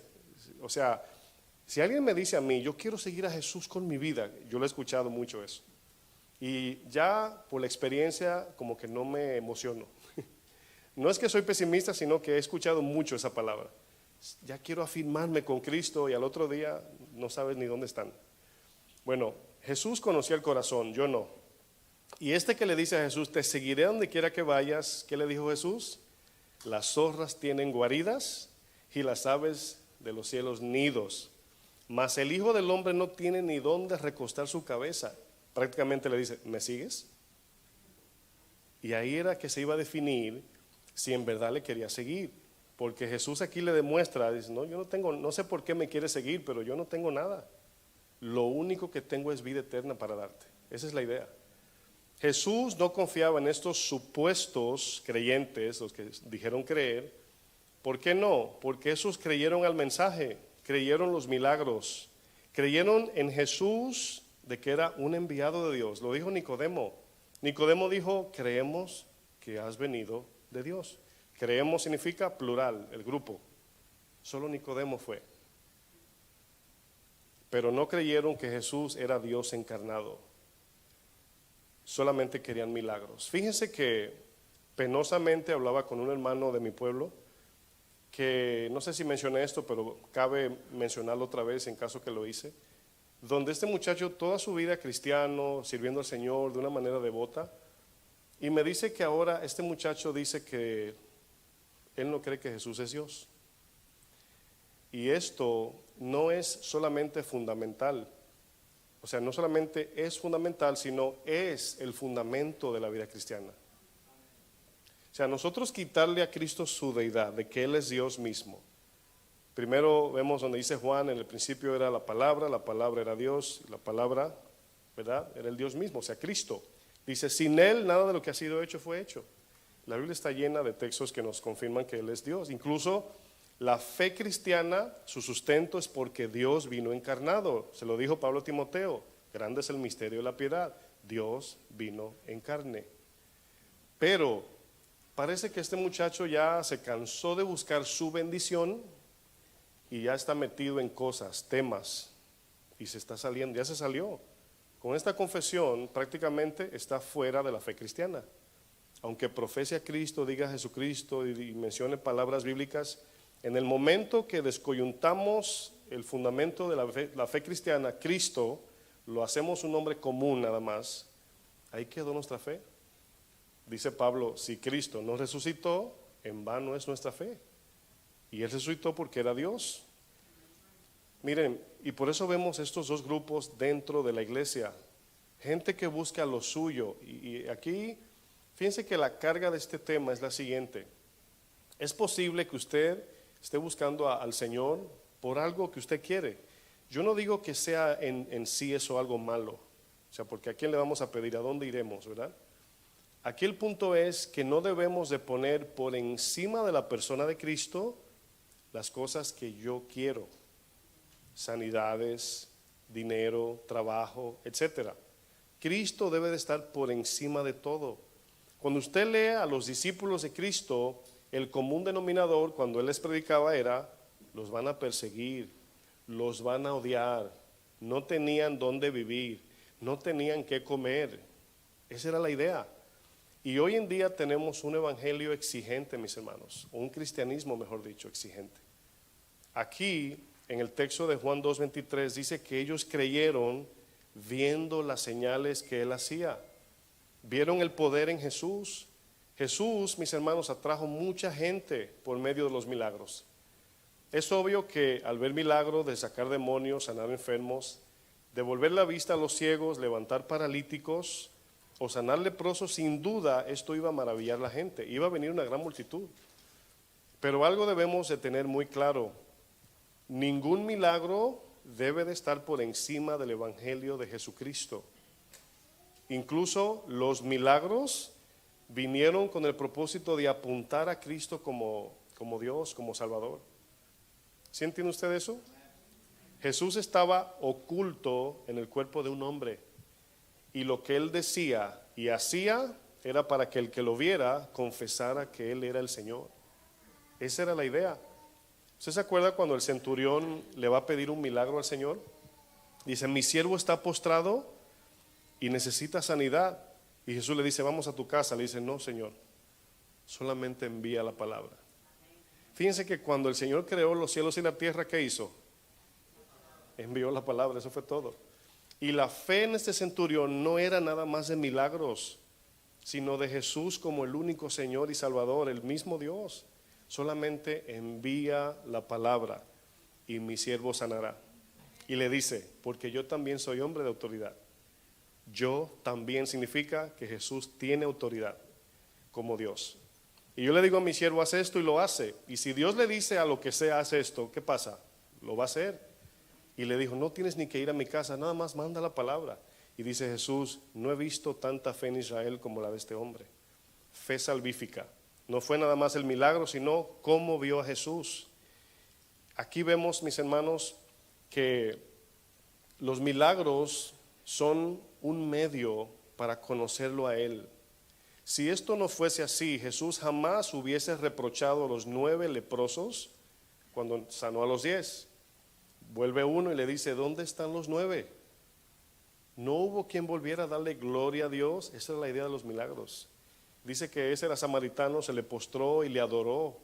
o sea, si alguien me dice a mí, yo quiero seguir a Jesús con mi vida, yo lo he escuchado mucho eso. Y ya por la experiencia como que no me emociono. No es que soy pesimista, sino que he escuchado mucho esa palabra. Ya quiero afirmarme con Cristo y al otro día no sabes ni dónde están. Bueno, Jesús conocía el corazón, yo no. Y este que le dice a Jesús, te seguiré donde quiera que vayas, ¿qué le dijo Jesús? Las zorras tienen guaridas y las aves de los cielos nidos, mas el Hijo del Hombre no tiene ni dónde recostar su cabeza. Prácticamente le dice, ¿me sigues? Y ahí era que se iba a definir si en verdad le quería seguir, porque Jesús aquí le demuestra, dice, no, yo no tengo, no sé por qué me quieres seguir, pero yo no tengo nada. Lo único que tengo es vida eterna para darte. Esa es la idea. Jesús no confiaba en estos supuestos creyentes, los que dijeron creer. ¿Por qué no? Porque esos creyeron al mensaje, creyeron los milagros, creyeron en Jesús de que era un enviado de Dios. Lo dijo Nicodemo. Nicodemo dijo, creemos que has venido de Dios. Creemos significa plural, el grupo. Solo Nicodemo fue. Pero no creyeron que Jesús era Dios encarnado. Solamente querían milagros. Fíjense que penosamente hablaba con un hermano de mi pueblo, que no sé si mencioné esto, pero cabe mencionarlo otra vez en caso que lo hice, donde este muchacho toda su vida cristiano, sirviendo al Señor de una manera devota, y me dice que ahora este muchacho dice que él no cree que Jesús es Dios. Y esto no es solamente fundamental, o sea, no solamente es fundamental, sino es el fundamento de la vida cristiana. O sea, nosotros quitarle a Cristo su deidad, de que Él es Dios mismo. Primero vemos donde dice Juan, en el principio era la palabra era Dios, y la palabra, ¿verdad? Era el Dios mismo, o sea, Cristo. Dice, sin Él nada de lo que ha sido hecho fue hecho. La Biblia está llena de textos que nos confirman que Él es Dios. Incluso la fe cristiana, su sustento es porque Dios vino encarnado. Se lo dijo Pablo a Timoteo, grande es el misterio de la piedad. Dios vino en carne. Pero parece que este muchacho ya se cansó de buscar su bendición y ya está metido en cosas, temas, y se está saliendo, ya se salió. Con esta confesión prácticamente está fuera de la fe cristiana. Aunque profese a Cristo, diga Jesucristo y mencione palabras bíblicas, en el momento que descoyuntamos el fundamento de la fe cristiana, Cristo, lo hacemos un nombre común nada más, ahí quedó nuestra fe. Dice Pablo, si Cristo no resucitó, en vano es nuestra fe. Y Él resucitó porque era Dios. Miren, y por eso vemos estos dos grupos dentro de la iglesia. Gente que busca lo suyo. Y aquí, fíjense que la carga de este tema es la siguiente. Es posible que usted esté buscando al Señor por algo que usted quiere. Yo no digo que sea en sí eso algo malo. O sea, porque a quién le vamos a pedir, a dónde iremos, ¿verdad? Aquí el punto es que no debemos de poner por encima de la persona de Cristo las cosas que yo quiero, sanidades, dinero, trabajo, etcétera. Cristo debe de estar por encima de todo. Cuando usted lee a los discípulos de Cristo, el común denominador cuando Él les predicaba era, los van a perseguir, los van a odiar, no tenían dónde vivir, no tenían qué comer. Esa era la idea. Y hoy en día tenemos un evangelio exigente, mis hermanos, un cristianismo, mejor dicho, exigente. Aquí, en el texto de Juan 2:23, dice que ellos creyeron viendo las señales que Él hacía. Vieron el poder en Jesús. Jesús, mis hermanos, atrajo mucha gente por medio de los milagros. Es obvio que al ver milagros de sacar demonios, sanar enfermos, devolver la vista a los ciegos, levantar paralíticos o sanar leprosos, sin duda esto iba a maravillar a la gente, iba a venir una gran multitud. Pero algo debemos de tener muy claro, ningún milagro debe de estar por encima del evangelio de Jesucristo. Incluso los milagros vinieron con el propósito de apuntar a Cristo como Dios, como Salvador. ¿Sí entiende usted eso? Jesús estaba oculto en el cuerpo de un hombre y lo que Él decía y hacía era para que el que lo viera confesara que Él era el Señor. Esa era la idea. ¿Usted se acuerda cuando el centurión le va a pedir un milagro al Señor? Dice, mi siervo está postrado y necesita sanidad. Y Jesús le dice, vamos a tu casa. Le dice, no, Señor, solamente envía la palabra. Fíjense que cuando el Señor creó los cielos y la tierra, ¿qué hizo? Envió la palabra, eso fue todo. Y la fe en este centurión no era nada más de milagros, sino de Jesús como el único Señor y Salvador, el mismo Dios. Solamente envía la palabra y mi siervo sanará. Y le dice, porque yo también soy hombre de autoridad. Yo también significa que Jesús tiene autoridad como Dios. Y yo le digo a mi siervo, haz esto, y lo hace. Y si Dios le dice a lo que sea, haz esto, ¿qué pasa? Lo va a hacer. Y le dijo, no tienes ni que ir a mi casa, nada más manda la palabra. Y dice Jesús, no he visto tanta fe en Israel como la de este hombre. Fe salvífica. No fue nada más el milagro, sino cómo vio a Jesús. Aquí vemos, mis hermanos, que los milagros son un medio para conocerlo a Él. Si esto no fuese así, Jesús jamás hubiese reprochado a los 9 leprosos cuando sanó a los 10. Vuelve uno y le dice, ¿dónde están los 9? No hubo quien volviera a darle gloria a Dios. Esa es la idea de los milagros. Dice que ese era samaritano, se le postró y le adoró.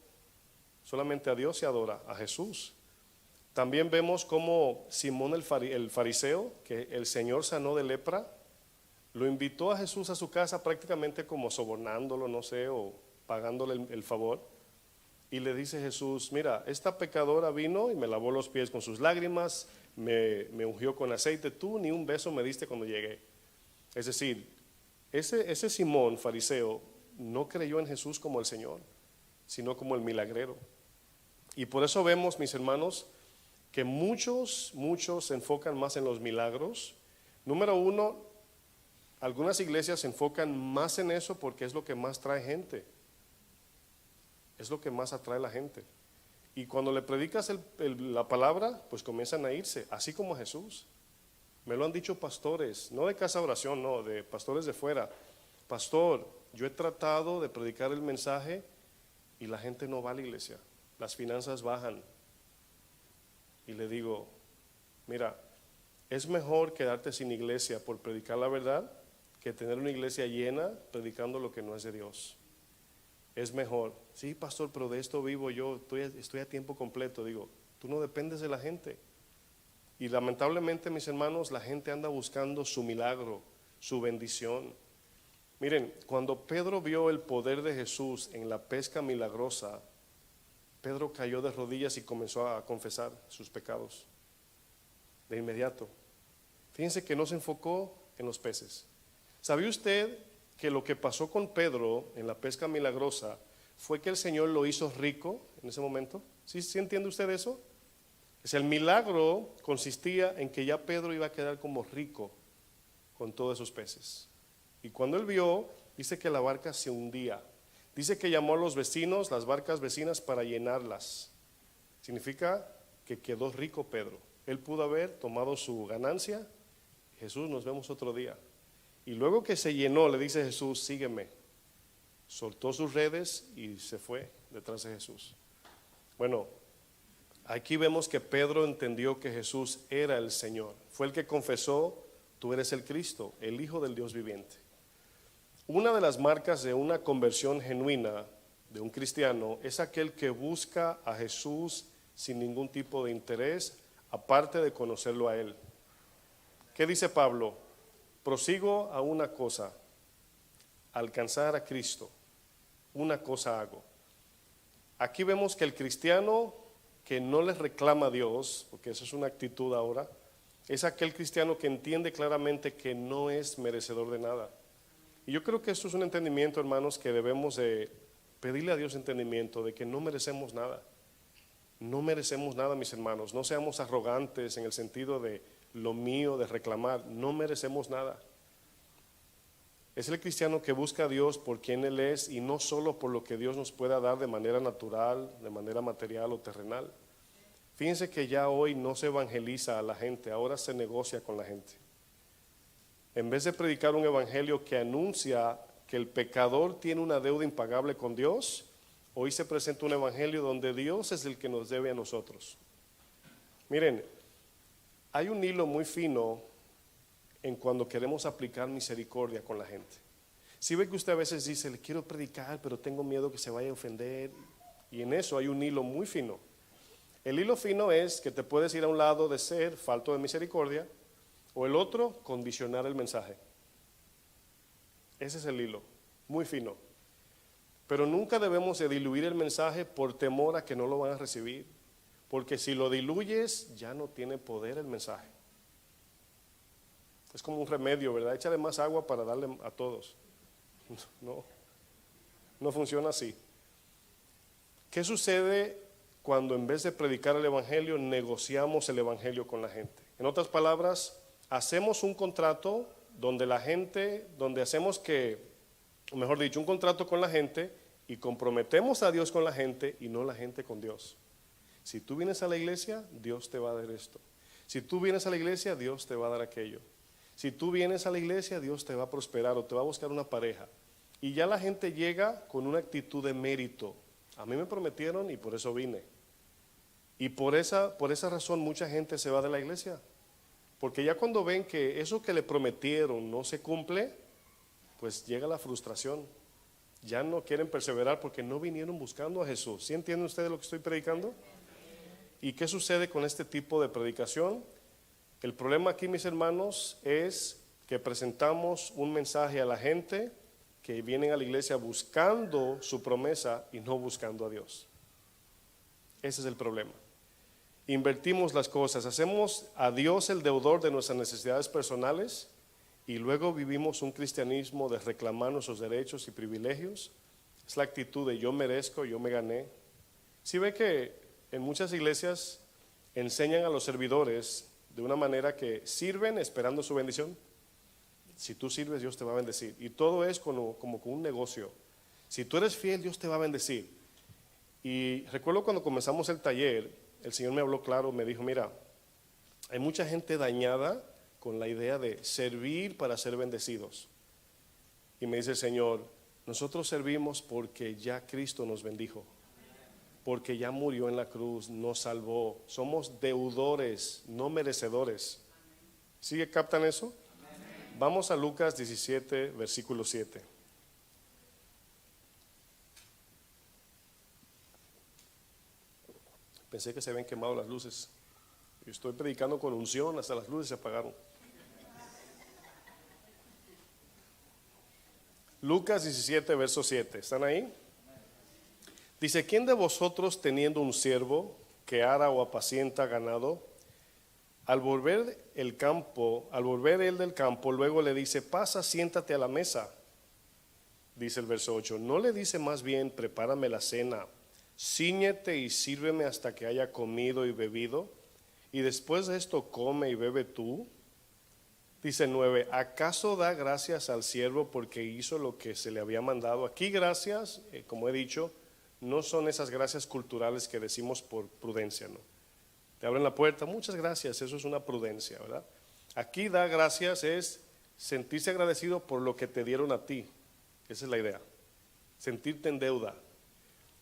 Solamente a Dios se adora, a Jesús. También vemos cómo Simón el fariseo, que el Señor sanó de lepra, lo invitó a Jesús a su casa prácticamente como sobornándolo, no sé, o pagándole el favor. Y le dice Jesús, mira, esta pecadora vino y me lavó los pies con sus lágrimas, me ungió con aceite, tú ni un beso me diste cuando llegué. Es decir, ese Simón fariseo no creyó en Jesús como el Señor, sino como el milagrero. Y por eso vemos, mis hermanos, que muchos se enfocan más en los milagros. Número uno, algunas iglesias se enfocan más en eso porque es lo que más trae gente. Es lo que más atrae a la gente. Y cuando le predicas la palabra, pues comienzan a irse, así como a Jesús. Me lo han dicho pastores, no de casa de oración, no, de pastores de fuera. Pastor, yo he tratado de predicar el mensaje y la gente no va a la iglesia. Las finanzas bajan. Y le digo, mira, es mejor quedarte sin iglesia por predicar la verdad que tener una iglesia llena predicando lo que no es de Dios. Es mejor. Sí, pastor, pero de esto vivo yo, estoy a tiempo completo. Digo, tú no dependes de la gente. Y lamentablemente, mis hermanos, la gente anda buscando su milagro, su bendición. Miren, cuando Pedro vio el poder de Jesús en la pesca milagrosa, Pedro cayó de rodillas y comenzó a confesar sus pecados de inmediato. Fíjense que no se enfocó en los peces. ¿Sabía usted que lo que pasó con Pedro en la pesca milagrosa fue que el Señor lo hizo rico en ese momento? ¿Sí entiende usted eso? Es el milagro consistía en que ya Pedro iba a quedar como rico con todos esos peces. Y cuando él vio, dice que la barca se hundía. Dice que llamó a los vecinos, las barcas vecinas, para llenarlas. Significa que quedó rico Pedro. Él pudo haber tomado su ganancia. Jesús, nos vemos otro día. Y luego que se llenó, le dice Jesús, sígueme. Soltó sus redes y se fue detrás de Jesús. Bueno, aquí vemos que Pedro entendió que Jesús era el Señor. Fue el que confesó, tú eres el Cristo, el Hijo del Dios viviente. Una de las marcas de una conversión genuina de un cristiano es aquel que busca a Jesús sin ningún tipo de interés, aparte de conocerlo a Él. ¿Qué dice Pablo? Prosigo a una cosa, alcanzar a Cristo. Una cosa hago. Aquí vemos que el cristiano que no le reclama a Dios, porque eso es una actitud ahora, es aquel cristiano que entiende claramente que no es merecedor de nada. Y yo creo que esto es un entendimiento, hermanos, que debemos de pedirle a Dios entendimiento de que no merecemos nada. No merecemos nada, mis hermanos. No seamos arrogantes en el sentido de lo mío, de reclamar. No merecemos nada. Es el cristiano que busca a Dios por quien Él es y no solo por lo que Dios nos pueda dar de manera natural, de manera material o terrenal. Fíjense que ya hoy no se evangeliza a la gente, ahora se negocia con la gente. En vez de predicar un evangelio que anuncia que el pecador tiene una deuda impagable con Dios, hoy se presenta un evangelio donde Dios es el que nos debe a nosotros. Miren, hay un hilo muy fino en cuando queremos aplicar misericordia con la gente. Si ve que usted a veces dice, le quiero predicar, pero tengo miedo que se vaya a ofender, y en eso hay un hilo muy fino. El hilo fino es que te puedes ir a un lado de ser falto de misericordia, o el otro, condicionar el mensaje. Ese es el hilo, muy fino. Pero nunca debemos de diluir el mensaje por temor a que no lo van a recibir, porque si lo diluyes ya no tiene poder el mensaje. Es como un remedio, ¿verdad? Échale más agua para darle a todos. No funciona así. ¿Qué sucede cuando en vez de predicar el evangelio negociamos el evangelio con la gente? En otras palabras, hacemos un contrato donde la gente, donde hacemos que, o mejor dicho, un contrato con la gente y comprometemos a Dios con la gente y no la gente con Dios. Si tú vienes a la iglesia, Dios te va a dar esto. Si tú vienes a la iglesia, Dios te va a dar aquello. Si tú vienes a la iglesia, Dios te va a prosperar o te va a buscar una pareja. Y ya la gente llega con una actitud de mérito. A mí me prometieron y por eso vine. Y por esa razón mucha gente se va de la iglesia. Porque ya cuando ven que eso que le prometieron no se cumple, pues llega la frustración. Ya no quieren perseverar porque no vinieron buscando a Jesús. ¿Sí entienden ustedes lo que estoy predicando? ¿Y qué sucede con este tipo de predicación? El problema aquí, mis hermanos, es que presentamos un mensaje a la gente que vienen a la iglesia buscando su promesa y no buscando a Dios. Ese es el problema. Invertimos las cosas, hacemos a Dios el deudor de nuestras necesidades personales y luego vivimos un cristianismo de reclamar nuestros derechos y privilegios. Es la actitud de yo merezco, yo me gané. Si ve que en muchas iglesias enseñan a los servidores de una manera que sirven esperando su bendición. Si tú sirves, Dios te va a bendecir. Y todo es como con un negocio. Si tú eres fiel, Dios te va a bendecir. Y recuerdo cuando comenzamos el taller, el Señor me habló claro, me dijo, mira, hay mucha gente dañada con la idea de servir para ser bendecidos. Y me dice el Señor, nosotros servimos porque ya Cristo nos bendijo. Porque ya murió en la cruz, nos salvó. Somos deudores, no merecedores. ¿Sí captan eso? Vamos a Lucas 17, versículo 7. Pensé que se habían quemado las luces. Yo estoy predicando con unción, hasta las luces se apagaron. Lucas 17, verso 7. ¿Están ahí? Dice, ¿quién de vosotros teniendo un siervo que ara o apacienta ganado, al volver él del campo, luego le dice, pasa, siéntate a la mesa? Dice el verso 8, ¿no le dice más bien, prepárame la cena, cíñete y sírveme hasta que haya comido y bebido, y después de esto come y bebe tú? Dice 9, ¿acaso da gracias al siervo porque hizo lo que se le había mandado? Aquí gracias, como he dicho, no son esas gracias culturales que decimos por prudencia, ¿no? Te abren la puerta, muchas gracias, eso es una prudencia, ¿verdad? Aquí da gracias es sentirse agradecido por lo que te dieron a ti. Esa es la idea, sentirte en deuda.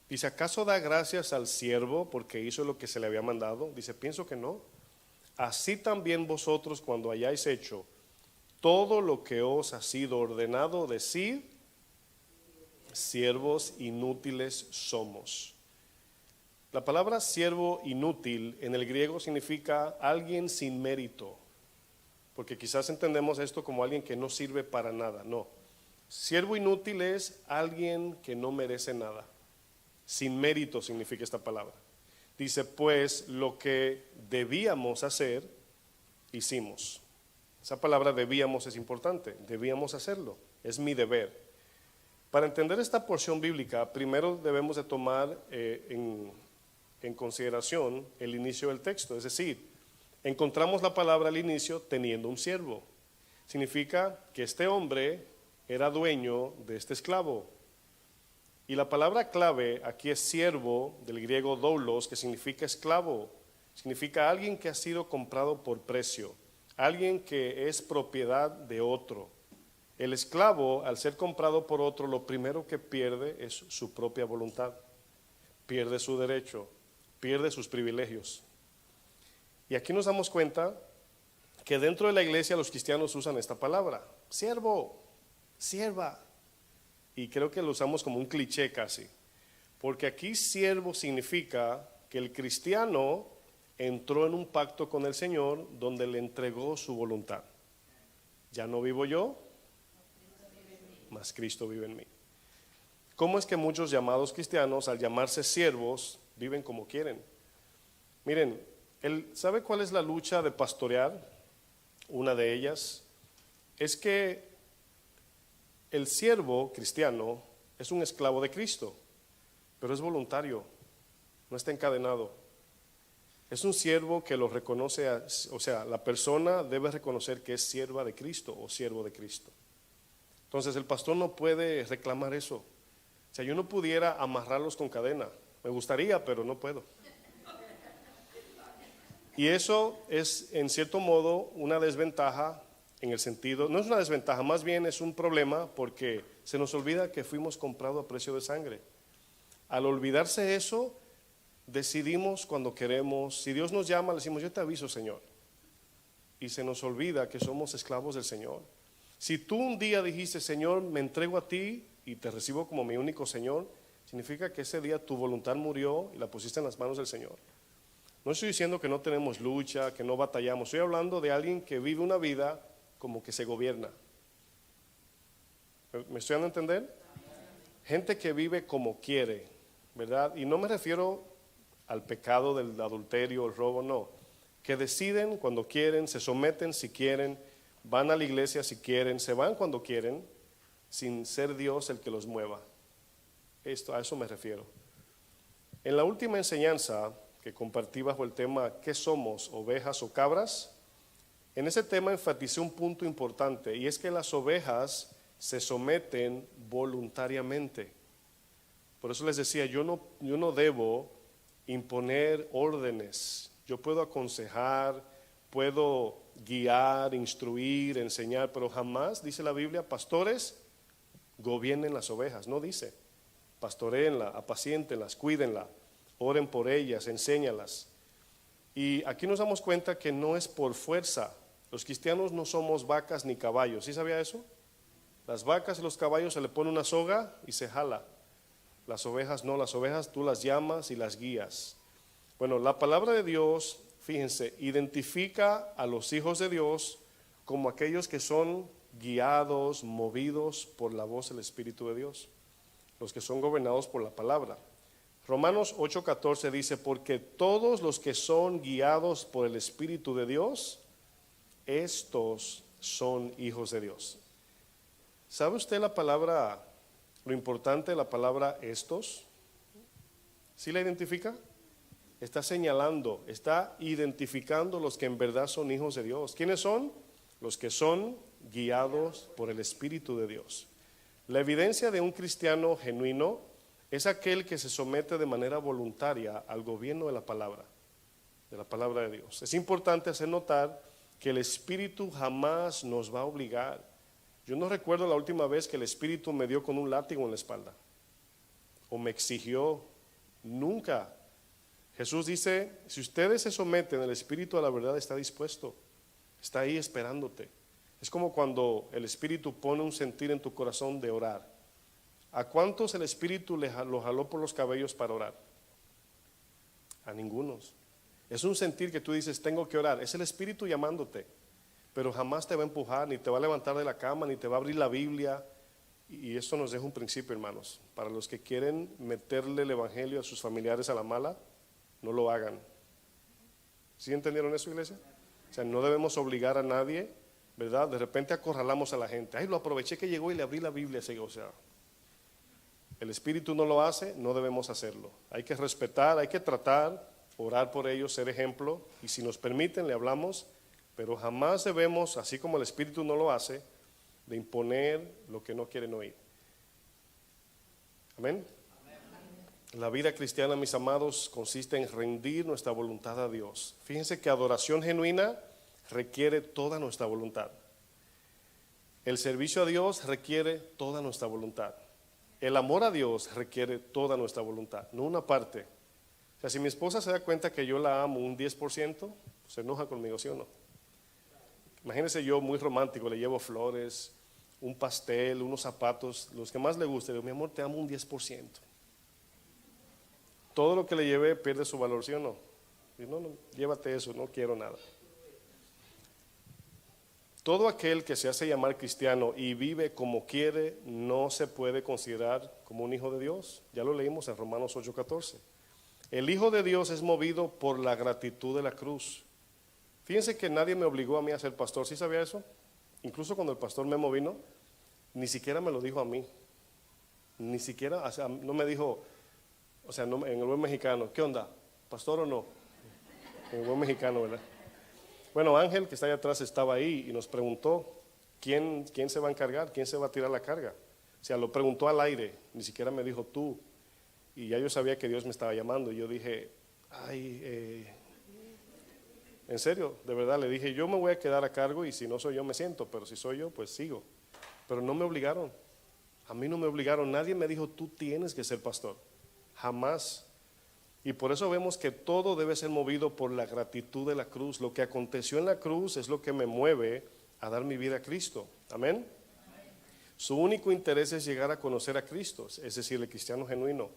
Dice, ¿acaso da gracias al siervo porque hizo lo que se le había mandado? Dice, pienso que no. Así también vosotros, cuando hayáis hecho todo lo que os ha sido ordenado, decid, siervos inútiles somos. La palabra siervo inútil en el griego significa alguien sin mérito, porque quizás entendemos esto como alguien que no sirve para nada. No, siervo inútil es alguien que no merece nada. Sin mérito significa esta palabra. Dice, pues lo que debíamos hacer, hicimos. Esa palabra debíamos es importante, debíamos hacerlo, es mi deber. Para entender esta porción bíblica, primero debemos de tomar en consideración el inicio del texto. Es decir, encontramos la palabra al inicio teniendo un siervo. Significa que este hombre era dueño de este esclavo. Y la palabra clave aquí es siervo, del griego doulos, que significa esclavo. Significa alguien que ha sido comprado por precio, alguien que es propiedad de otro. El esclavo, al ser comprado por otro, lo primero que pierde es su propia voluntad, pierde su derecho, pierde sus privilegios. Y aquí nos damos cuenta que dentro de la iglesia los cristianos usan esta palabra, siervo, sierva, y creo que lo usamos como un cliché casi, porque aquí siervo significa que el cristiano entró en un pacto con el Señor donde le entregó su voluntad. Ya no vivo yo, mas Cristo vive en mí. ¿Cómo es que muchos llamados cristianos, al llamarse siervos, viven como quieren? Miren, ¿sabe cuál es la lucha de pastorear? Una de ellas es que el siervo cristiano es un esclavo de Cristo, pero es voluntario, no está encadenado. Es un siervo que lo reconoce, o sea, la persona debe reconocer que es sierva de Cristo o siervo de Cristo. Entonces el pastor no puede reclamar eso. O sea, yo no pudiera amarrarlos con cadena. Me gustaría, pero no puedo. Y eso es, en cierto modo, una desventaja en el sentido, no es una desventaja, más bien es un problema porque se nos olvida que fuimos comprados a precio de sangre. Al olvidarse eso, decidimos cuando queremos, si Dios nos llama, le decimos, yo te aviso, Señor. Y se nos olvida que somos esclavos del Señor. Si tú un día dijiste, Señor, me entrego a ti y te recibo como mi único Señor, significa que ese día tu voluntad murió y la pusiste en las manos del Señor. No estoy diciendo que no tenemos lucha, que no batallamos. Estoy hablando de alguien que vive una vida como que se gobierna. ¿Me estoy dando a entender? Gente que vive como quiere, ¿verdad? Y no me refiero al pecado del adulterio, el robo, no. Que deciden cuando quieren, se someten si quieren, van a la iglesia si quieren, se van cuando quieren, sin ser Dios el que los mueva. A eso me refiero. En la última enseñanza que compartí bajo el tema ¿qué somos, ovejas o cabras? En ese tema enfaticé un punto importante y es que las ovejas se someten voluntariamente. Por eso les decía, yo no debo imponer órdenes. Yo puedo aconsejar, puedo guiar, instruir, enseñar, pero jamás, dice la Biblia, pastores, gobiernen las ovejas. No dice, pastoréenla, apaciéntenlas, cuídenla, oren por ellas, enséñalas. Y aquí nos damos cuenta que no es por fuerza. Los cristianos no somos vacas ni caballos. ¿Sí sabía eso? Las vacas y los caballos se le pone una soga y se jala. Las ovejas no, las ovejas tú las llamas y las guías. Bueno, la palabra de Dios, fíjense, identifica a los hijos de Dios como aquellos que son guiados, movidos por la voz del Espíritu de Dios, los que son gobernados por la palabra. Romanos 8:14 dice, porque todos los que son guiados por el Espíritu de Dios, estos son hijos de Dios. ¿Sabe usted la palabra, lo importante de la palabra estos? ¿Sí la identifica? Está señalando, está identificando los que en verdad son hijos de Dios. ¿Quiénes son? Los que son guiados por el Espíritu de Dios. La evidencia de un cristiano genuino es aquel que se somete de manera voluntaria al gobierno de la palabra de Dios. Es importante hacer notar que el Espíritu jamás nos va a obligar. Yo no recuerdo la última vez que el Espíritu me dio con un látigo en la espalda o me exigió. Nunca. Jesús dice, si ustedes se someten, el Espíritu a la verdad está dispuesto, está ahí esperándote. Es como cuando el Espíritu pone un sentir en tu corazón de orar. ¿A cuántos el Espíritu los jaló por los cabellos para orar? A ningunos. Es un sentir que tú dices, tengo que orar. Es el Espíritu llamándote, pero jamás te va a empujar, ni te va a levantar de la cama, ni te va a abrir la Biblia. Y esto nos deja un principio, hermanos. Para los que quieren meterle el Evangelio a sus familiares a la mala, no lo hagan. ¿Sí entendieron eso, iglesia? O sea, no debemos obligar a nadie, ¿verdad? De repente acorralamos a la gente. Ay, lo aproveché que llegó y le abrí la Biblia. O sea, el Espíritu no lo hace, no debemos hacerlo. Hay que respetar, hay que tratar, orar por ellos, ser ejemplo. Y si nos permiten, le hablamos. Pero jamás debemos, así como el Espíritu no lo hace, de imponer lo que no quieren oír. Amén. La vida cristiana, mis amados, consiste en rendir nuestra voluntad a Dios. Fíjense que adoración genuina requiere toda nuestra voluntad. El servicio a Dios requiere toda nuestra voluntad. El amor a Dios requiere toda nuestra voluntad, no una parte. O sea, si mi esposa se da cuenta que yo la amo un 10%, se enoja conmigo, ¿sí o no? Imagínense yo muy romántico, le llevo flores, un pastel, unos zapatos, los que más le guste. Le digo, mi amor, te amo un 10%. Todo lo que le llevé pierde su valor, ¿sí o no? Y no, llévate eso, no quiero nada. Todo aquel que se hace llamar cristiano y vive como quiere no se puede considerar como un hijo de Dios. Ya lo leímos en Romanos 8:14. El Hijo de Dios es movido por la gratitud de la cruz. Fíjense que nadie me obligó a mí a ser pastor, ¿sí sabía eso? Incluso cuando el pastor Memo vino, ni siquiera me lo dijo a mí. Ni siquiera, o sea, no me dijo, o sea, no, en el buen mexicano, ¿qué onda? ¿Pastor o no? En el buen mexicano, ¿verdad? Bueno, Ángel, que está allá atrás, estaba ahí y nos preguntó, ¿quién se va a encargar? ¿Quién se va a tirar la carga? O sea, lo preguntó al aire, ni siquiera me dijo tú. Y ya yo sabía que Dios me estaba llamando. Y yo dije, en serio, de verdad, le dije, yo me voy a quedar a cargo y si no soy yo me siento, pero si soy yo, pues sigo. Pero no me obligaron, a mí no me obligaron, nadie me dijo, tú tienes que ser pastor, jamás. Y por eso vemos que todo debe ser movido por la gratitud de la cruz. Lo que aconteció en la cruz es lo que me mueve a dar mi vida a Cristo, amén. Su único interés es llegar a conocer a Cristo, es decir, el cristiano genuino.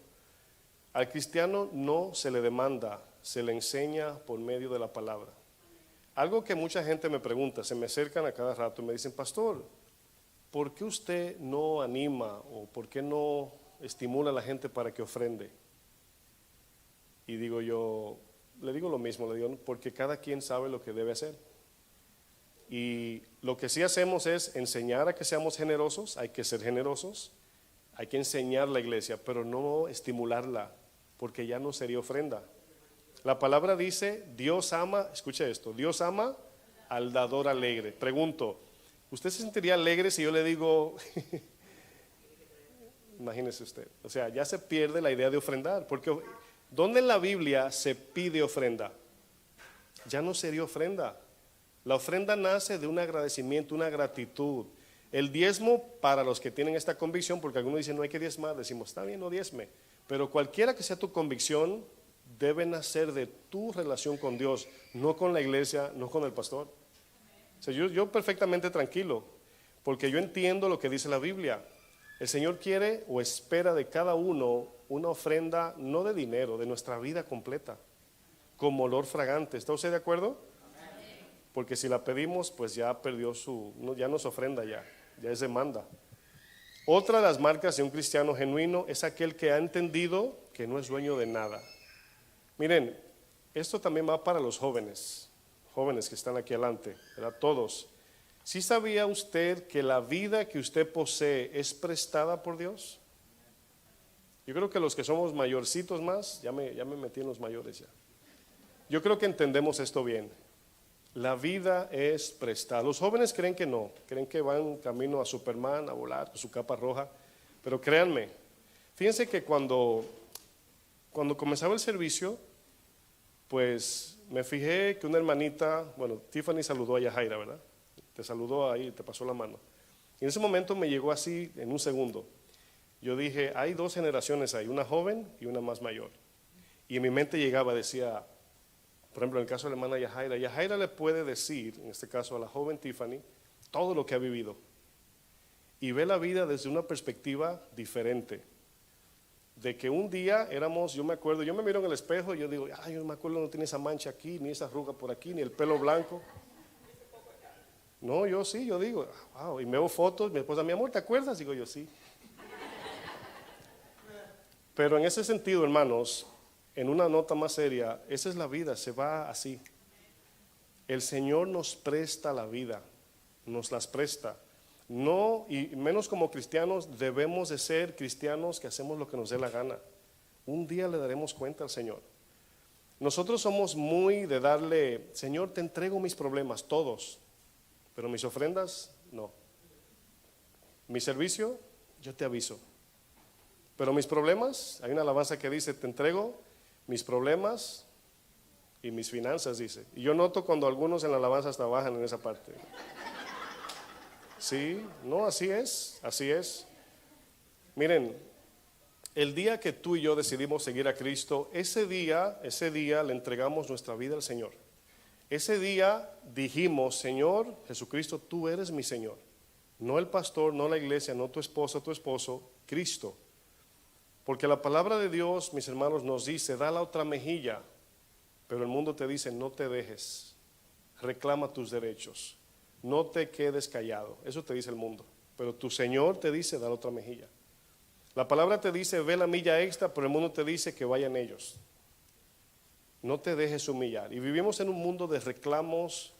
Al cristiano no se le demanda, se le enseña por medio de la palabra. Algo que mucha gente me pregunta, se me acercan a cada rato y me dicen, pastor, ¿por qué usted no anima o por qué no estimula a la gente para que ofrende? Y digo yo, le digo lo mismo, le digo, porque cada quien sabe lo que debe hacer. Y lo que sí hacemos es enseñar a que seamos generosos, hay que ser generosos, hay que enseñar la iglesia, pero no estimularla, porque ya no sería ofrenda. La palabra dice, Dios ama, escuche esto, Dios ama al dador alegre. Pregunto, ¿usted se sentiría alegre si yo le digo, imagínese usted, o sea, ya se pierde la idea de ofrendar, porque ¿dónde en la Biblia se pide ofrenda? Ya no sería ofrenda. La ofrenda nace de un agradecimiento, una gratitud. El diezmo, para los que tienen esta convicción, porque algunos dicen no hay que diezmar, decimos está bien, no diezme, pero cualquiera que sea tu convicción, debe nacer de tu relación con Dios, no con la iglesia, no con el pastor. O sea, yo perfectamente tranquilo, porque yo entiendo lo que dice la Biblia. El Señor quiere o espera de cada uno una ofrenda, no de dinero, de nuestra vida completa, como olor fragante. ¿Está usted de acuerdo? Porque si la pedimos, pues ya perdió ya no es ofrenda, ya es demanda. Otra de las marcas de un cristiano genuino es aquel que ha entendido que no es dueño de nada. Miren, esto también va para los jóvenes que están aquí adelante, ¿verdad? Todos. ¿Sí sabía usted que la vida que usted posee es prestada por Dios? Yo creo que los que somos mayorcitos más, ya me metí en los mayores ya. Yo creo que entendemos esto bien. La vida es prestada. Los jóvenes creen que no, creen que van camino a Superman, a volar con su capa roja, pero créanme, fíjense que cuando comenzaba el servicio, pues me fijé que una hermanita, bueno, Tiffany saludó a Yajaira, ¿verdad? Te saludó ahí, te pasó la mano. Y en ese momento me llegó así, en un segundo. Yo dije, hay dos generaciones ahí, una joven y una más mayor. Y en mi mente llegaba, decía, por ejemplo, en el caso de la hermana Yajaira le puede decir, en este caso a la joven Tiffany, todo lo que ha vivido. Y ve la vida desde una perspectiva diferente. De que un día éramos, yo me acuerdo, yo me miro en el espejo y yo digo, ay, yo me acuerdo, no tiene esa mancha aquí, ni esa arruga por aquí, ni el pelo blanco. No, yo sí, yo digo, wow, y me veo fotos, mi esposa, mi amor, ¿te acuerdas? Digo yo, sí. Pero en ese sentido, hermanos, en una nota más seria, esa es la vida, se va así. El Señor nos presta la vida, nos las presta. No, y menos como cristianos, debemos de ser cristianos que hacemos lo que nos dé la gana. Un día le daremos cuenta al Señor. Nosotros somos muy de darle, Señor, te entrego mis problemas, todos, pero mis ofrendas, no. Mi servicio, yo te aviso. Pero mis problemas, hay una alabanza que dice, te entrego mis problemas y mis finanzas, dice. Y yo noto cuando algunos en la alabanza hasta bajan en esa parte. Sí, no, así es, así es. Miren, el día que tú y yo decidimos seguir a Cristo, ese día le entregamos nuestra vida al Señor. Ese día dijimos, Señor Jesucristo, tú eres mi Señor. No el pastor, no la iglesia, no tu esposa, tu esposo, Cristo. Porque la palabra de Dios, mis hermanos, nos dice, da la otra mejilla. Pero el mundo te dice, no te dejes, reclama tus derechos, no te quedes callado. Eso te dice el mundo. Pero tu Señor te dice, da la otra mejilla. La palabra te dice, ve la milla extra, pero el mundo te dice que vayan ellos. No te dejes humillar. Y vivimos en un mundo de reclamos,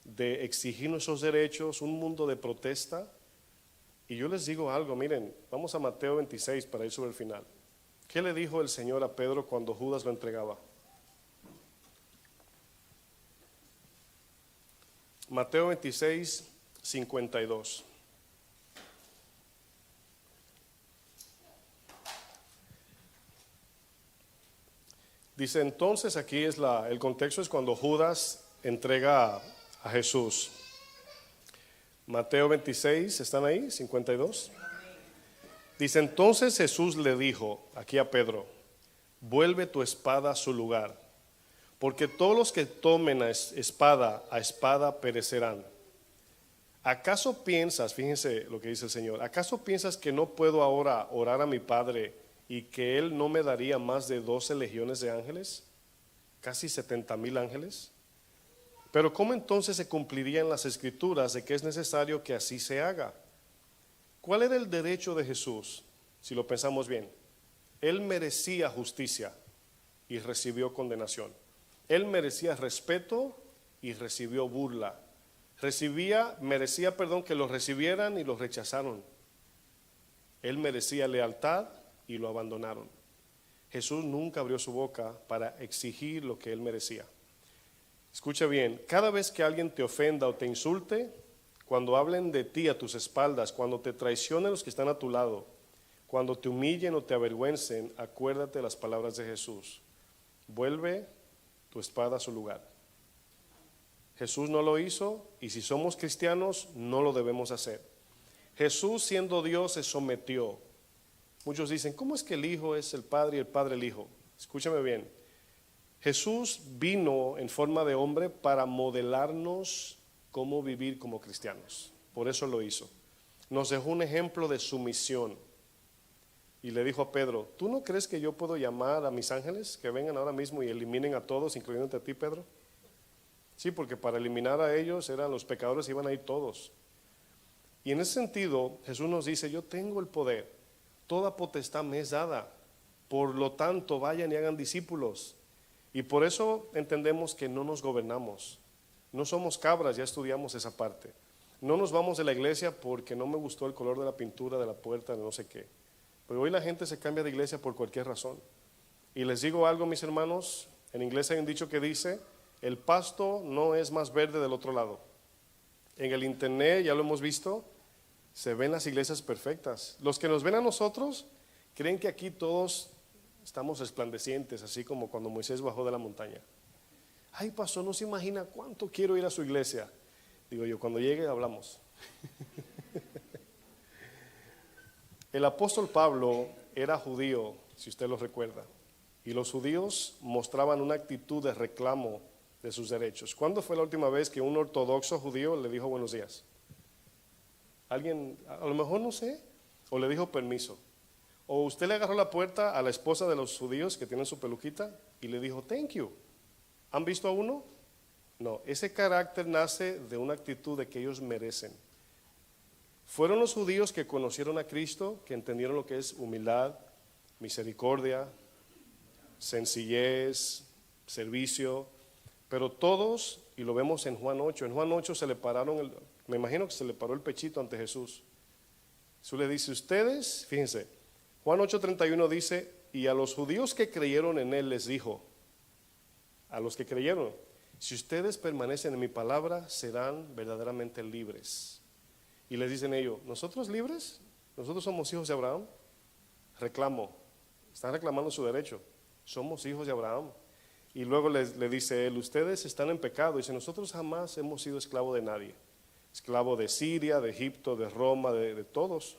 de exigir nuestros derechos, un mundo de protesta. Y yo les digo algo, miren, vamos a Mateo 26 para ir sobre el final. ¿Qué le dijo el Señor a Pedro cuando Judas lo entregaba? Mateo 26, 52. Dice entonces, aquí es el contexto es cuando Judas entrega a Jesús. Mateo 26, ¿están ahí? 52. Dice entonces Jesús le dijo aquí a Pedro, vuelve tu espada a su lugar, porque todos los que tomen a espada perecerán. ¿Acaso piensas, fíjense lo que dice el Señor, acaso piensas que no puedo ahora orar a mi Padre y que Él no me daría más de 12 legiones de ángeles? Casi 70,000 ángeles. Pero ¿cómo entonces se cumpliría en las Escrituras de que es necesario que así se haga? ¿Cuál era el derecho de Jesús? Si lo pensamos bien, Él merecía justicia y recibió condenación. Él merecía respeto y recibió burla. Merecía que lo recibieran y lo rechazaron. Él merecía lealtad y lo abandonaron. Jesús nunca abrió su boca para exigir lo que él merecía. Escucha bien, cada vez que alguien te ofenda o te insulte, cuando hablen de ti a tus espaldas, cuando te traicionen los que están a tu lado, cuando te humillen o te avergüencen, acuérdate de las palabras de Jesús. Vuelve tu espada a su lugar. Jesús no lo hizo y si somos cristianos no lo debemos hacer. Jesús siendo Dios se sometió. Muchos dicen, ¿cómo es que el Hijo es el Padre y el Padre el Hijo? Escúchame bien. Jesús vino en forma de hombre para modelarnos cómo vivir como cristianos. Por eso lo hizo. Nos dejó un ejemplo de sumisión. Y le dijo a Pedro, ¿tú no crees que yo puedo llamar a mis ángeles que vengan ahora mismo y eliminen a todos, incluyéndote a ti, Pedro? Sí, porque para eliminar a ellos eran los pecadores, iban a ir todos. Y en ese sentido, Jesús nos dice, yo tengo el poder, toda potestad me es dada, por lo tanto vayan y hagan discípulos. Y por eso entendemos que no nos gobernamos, no somos cabras, ya estudiamos esa parte. No nos vamos de la iglesia porque no me gustó el color de la pintura de la puerta de no sé qué. Pero hoy la gente se cambia de iglesia por cualquier razón. Y les digo algo, mis hermanos, en inglés hay un dicho que dice, el pasto no es más verde del otro lado. En el internet, ya lo hemos visto, se ven las iglesias perfectas. Los que nos ven a nosotros creen que aquí todos estamos resplandecientes, así como cuando Moisés bajó de la montaña. Ay, pastor, no se imagina cuánto quiero ir a su iglesia. Digo yo, cuando llegue hablamos. El apóstol Pablo era judío, si usted lo recuerda, y los judíos mostraban una actitud de reclamo de sus derechos. ¿Cuándo fue la última vez que un ortodoxo judío le dijo buenos días? Alguien, a lo mejor no sé, o le dijo permiso. O usted le agarró la puerta a la esposa de los judíos que tienen su peluquita y le dijo thank you. ¿Han visto a uno? No, ese carácter nace de una actitud de que ellos merecen. Fueron los judíos que conocieron a Cristo, que entendieron lo que es humildad, misericordia, sencillez, servicio, pero todos, y lo vemos en Juan 8 se le pararon, me imagino que se le paró el pechito ante Jesús. Jesús le dice, ustedes, fíjense, Juan 8:31 dice, y a los judíos que creyeron en él les dijo, a los que creyeron, si ustedes permanecen en mi palabra, serán verdaderamente libres. Y les dicen ellos, ¿nosotros libres? ¿Nosotros somos hijos de Abraham? Reclamo, están reclamando su derecho, somos hijos de Abraham. Y luego le dice él, ustedes están en pecado. Dice, nosotros jamás hemos sido esclavos de nadie. Esclavo de Siria, de Egipto, de Roma, de todos.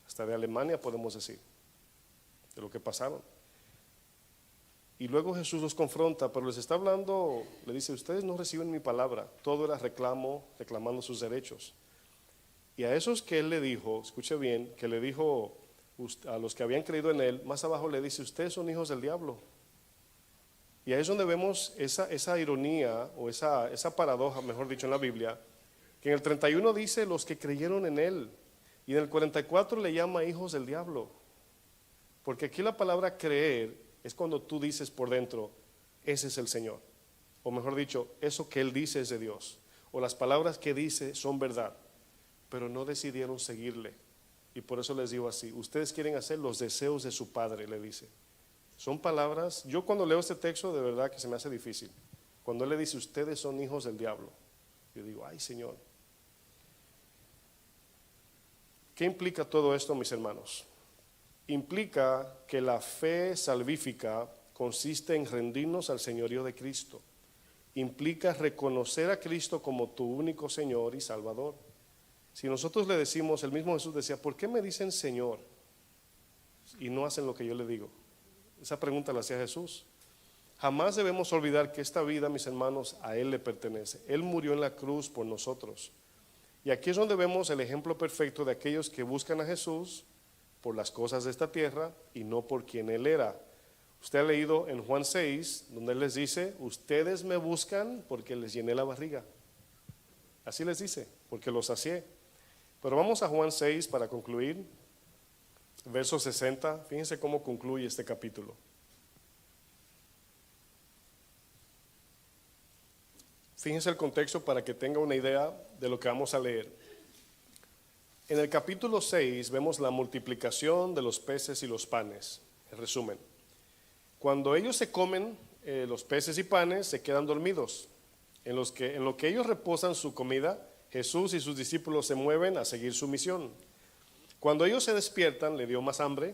Hasta de Alemania podemos decir, de lo que pasaron. Y luego Jesús los confronta, pero les está hablando, le dice, ustedes no reciben mi palabra. Todo era reclamando sus derechos. Y a esos que él le dijo, escuche bien, que le dijo a los que habían creído en él, más abajo le dice, ustedes son hijos del diablo. Y ahí es donde vemos esa ironía o esa paradoja, mejor dicho, en la Biblia, que en el 31 dice los que creyeron en él, y en el 44 le llama hijos del diablo. Porque aquí la palabra creer es cuando tú dices por dentro, ese es el Señor. O mejor dicho, eso que Él dice es de Dios. O las palabras que dice son verdad. Pero no decidieron seguirle. Y por eso les digo así, ustedes quieren hacer los deseos de su Padre, le dice. Son palabras, yo cuando leo este texto de verdad que se me hace difícil. Cuando Él le dice, ustedes son hijos del diablo. Yo digo, ay Señor. ¿Qué implica todo esto, mis hermanos? Implica que la fe salvífica consiste en rendirnos al señorío de Cristo. Implica reconocer a Cristo como tu único Señor y Salvador. Si nosotros le decimos, el mismo Jesús decía, ¿por qué me dicen Señor y no hacen lo que yo le digo? Esa pregunta la hacía Jesús. Jamás debemos olvidar que esta vida, mis hermanos, a Él le pertenece. Él murió en la cruz por nosotros. Y aquí es donde vemos el ejemplo perfecto de aquellos que buscan a Jesús por las cosas de esta tierra y no por quien Él era. Usted ha leído en Juan 6, donde Él les dice, ustedes me buscan porque les llené la barriga. Así les dice, porque los sacié. Pero vamos a Juan 6 para concluir, verso 60, fíjense cómo concluye este capítulo. Fíjense el contexto para que tenga una idea de lo que vamos a leer. En el capítulo 6 vemos la multiplicación de los peces y los panes. En resumen, cuando ellos se comen los peces y panes, se quedan dormidos. En lo que ellos reposan su comida, Jesús y sus discípulos se mueven a seguir su misión. Cuando ellos se despiertan, le dio más hambre,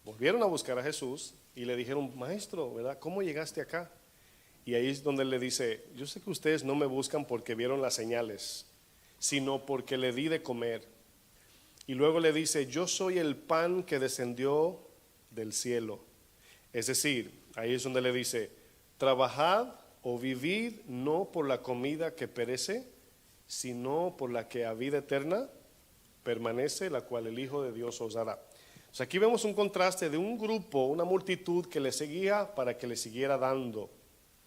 volvieron a buscar a Jesús y le dijeron, maestro, ¿verdad? ¿Cómo llegaste acá? Y ahí es donde él le dice, yo sé que ustedes no me buscan porque vieron las señales, sino porque le di de comer. Y luego le dice, yo soy el pan que descendió del cielo. Es decir, ahí es donde le dice, trabajad o vivid no por la comida que perece, sino por la que a vida eterna permanece, la cual el Hijo de Dios os dará. O sea, aquí vemos un contraste de un grupo, una multitud que le seguía para que le siguiera dando,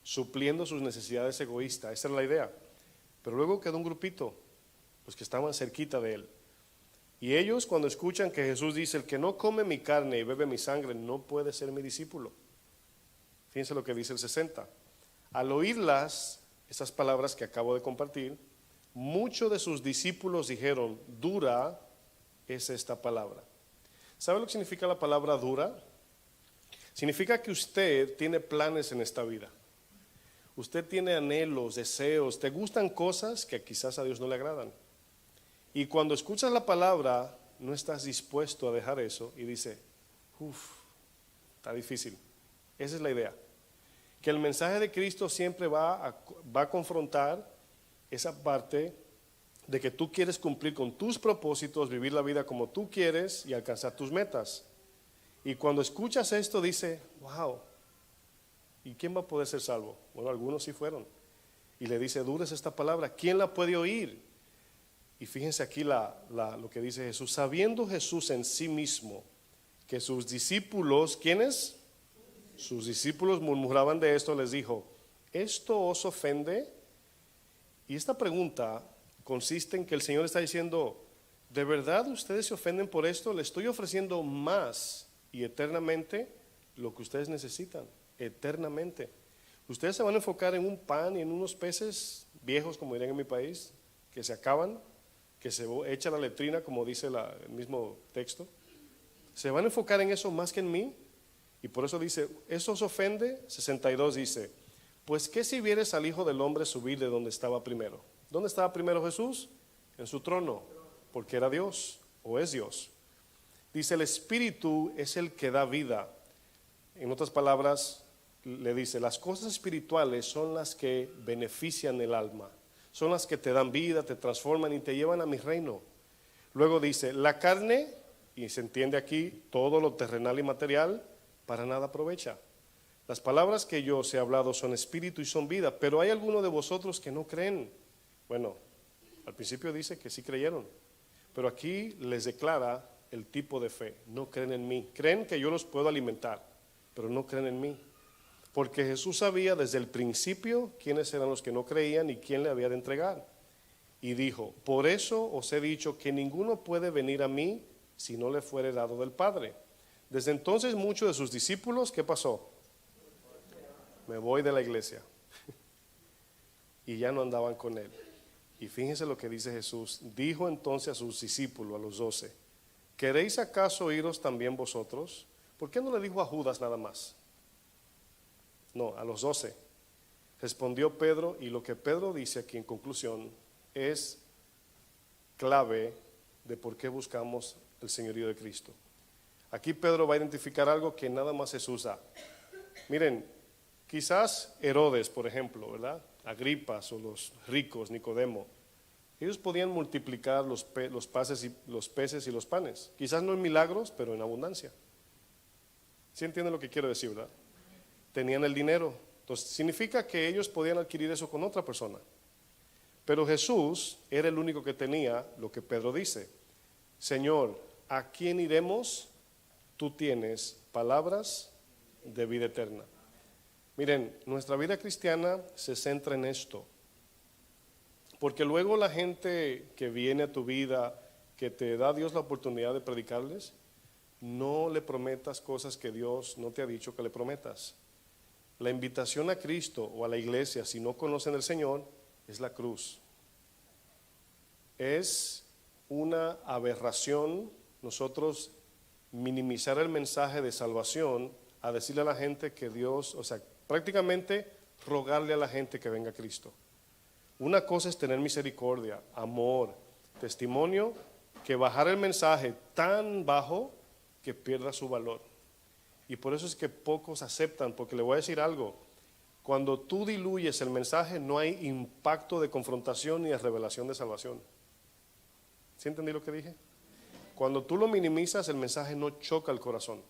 supliendo sus necesidades egoístas. Esa es la idea. Pero luego quedó un grupito, los que estaban cerquita de él. Y ellos cuando escuchan que Jesús dice, el que no come mi carne y bebe mi sangre no puede ser mi discípulo. Fíjense lo que dice el 60. Al oírlas, esas palabras que acabo de compartir, muchos de sus discípulos dijeron, dura es esta palabra. ¿Sabe lo que significa la palabra dura? Significa que usted tiene planes en esta vida. Usted tiene anhelos, deseos, te gustan cosas que quizás a Dios no le agradan. Y cuando escuchas la palabra, no estás dispuesto a dejar eso y dice, está difícil. Esa es la idea. Que el mensaje de Cristo siempre va a confrontar esa parte de que tú quieres cumplir con tus propósitos, vivir la vida como tú quieres y alcanzar tus metas. Y cuando escuchas esto dice, wow, ¿y quién va a poder ser salvo? Bueno, algunos sí fueron. Y le dice, dura es esta palabra, ¿quién la puede oír? Y fíjense aquí lo que dice Jesús, sabiendo Jesús en sí mismo que sus discípulos, ¿quiénes? Sus discípulos murmuraban de esto, les dijo, ¿esto os ofende? Y esta pregunta consiste en que el Señor está diciendo, ¿de verdad ustedes se ofenden por esto? Les estoy ofreciendo más y eternamente lo que ustedes necesitan, eternamente. Ustedes se van a enfocar en un pan y en unos peces viejos, como dirían en mi país, que se acaban, que se echa la letrina, como dice el mismo texto. Se van a enfocar en eso más que en mí. Y por eso dice, ¿eso os ofende? 62 dice, pues ¿qué si vieres al Hijo del Hombre subir de donde estaba primero? ¿Dónde estaba primero Jesús? En su trono, porque era Dios o es Dios. Dice, el Espíritu es el que da vida. En otras palabras, le dice, las cosas espirituales son las que benefician el alma. Son las que te dan vida, te transforman y te llevan a mi reino. Luego dice, la carne, y se entiende aquí todo lo terrenal y material, para nada aprovecha. Las palabras que yo os he hablado son espíritu y son vida, pero hay algunos de vosotros que no creen. Bueno, al principio dice que sí creyeron, pero aquí les declara el tipo de fe. No creen en mí. Creen que yo los puedo alimentar, pero no creen en mí. Porque Jesús sabía desde el principio quiénes eran los que no creían y quién le había de entregar. Y dijo, por eso os he dicho que ninguno puede venir a mí si no le fuere dado del Padre. Desde entonces muchos de sus discípulos, ¿qué pasó? Me voy de la iglesia. Y ya no andaban con él. Y fíjense lo que dice Jesús. Dijo entonces a sus discípulos, a los 12, ¿queréis acaso iros también vosotros? ¿Por qué no le dijo a Judas nada más? No, a los 12. Respondió Pedro, y lo que Pedro dice aquí en conclusión es clave de por qué buscamos el señorío de Cristo. Aquí Pedro va a identificar algo que nada más Jesús da. Miren, quizás Herodes, por ejemplo, ¿verdad? Agripas o los ricos, Nicodemo, ellos podían multiplicar los peces y los panes. Quizás no en milagros, pero en abundancia. ¿Sí entienden lo que quiero decir, verdad? Tenían el dinero. Entonces significa que ellos podían adquirir eso con otra persona. Pero Jesús era el único que tenía lo que Pedro dice. Señor, ¿a quién iremos? Tú tienes palabras de vida eterna. Miren, nuestra vida cristiana se centra en esto. Porque luego la gente que viene a tu vida, que te da Dios la oportunidad de predicarles, no le prometas cosas que Dios no te ha dicho que le prometas. La invitación a Cristo o a la iglesia, si no conocen al Señor, es la cruz. Es una aberración nosotros minimizar el mensaje de salvación a decirle a la gente que Dios, o sea, prácticamente rogarle a la gente que venga a Cristo. Una cosa es tener misericordia, amor, testimonio, que bajar el mensaje tan bajo que pierda su valor. Y por eso es que pocos aceptan, porque le voy a decir algo, cuando tú diluyes el mensaje no hay impacto de confrontación ni de revelación de salvación. ¿Sí entendí lo que dije? Cuando tú lo minimizas, el mensaje no choca el corazón.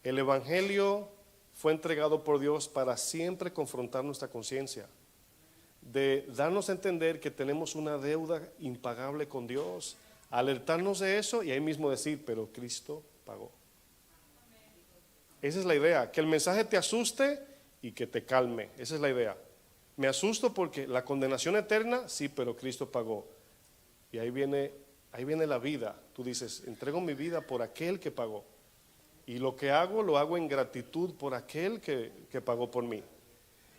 El evangelio fue entregado por Dios para siempre confrontar nuestra conciencia, de darnos a entender que tenemos una deuda impagable con Dios, alertarnos de eso y ahí mismo decir, pero Cristo pagó. Esa es la idea, que el mensaje te asuste y que te calme. Esa es la idea. Me asusto porque la condenación eterna, sí, pero Cristo pagó. Y ahí viene la vida. Tú dices, entrego mi vida por aquel que pagó. Y lo que hago, lo hago en gratitud por aquel que pagó por mí.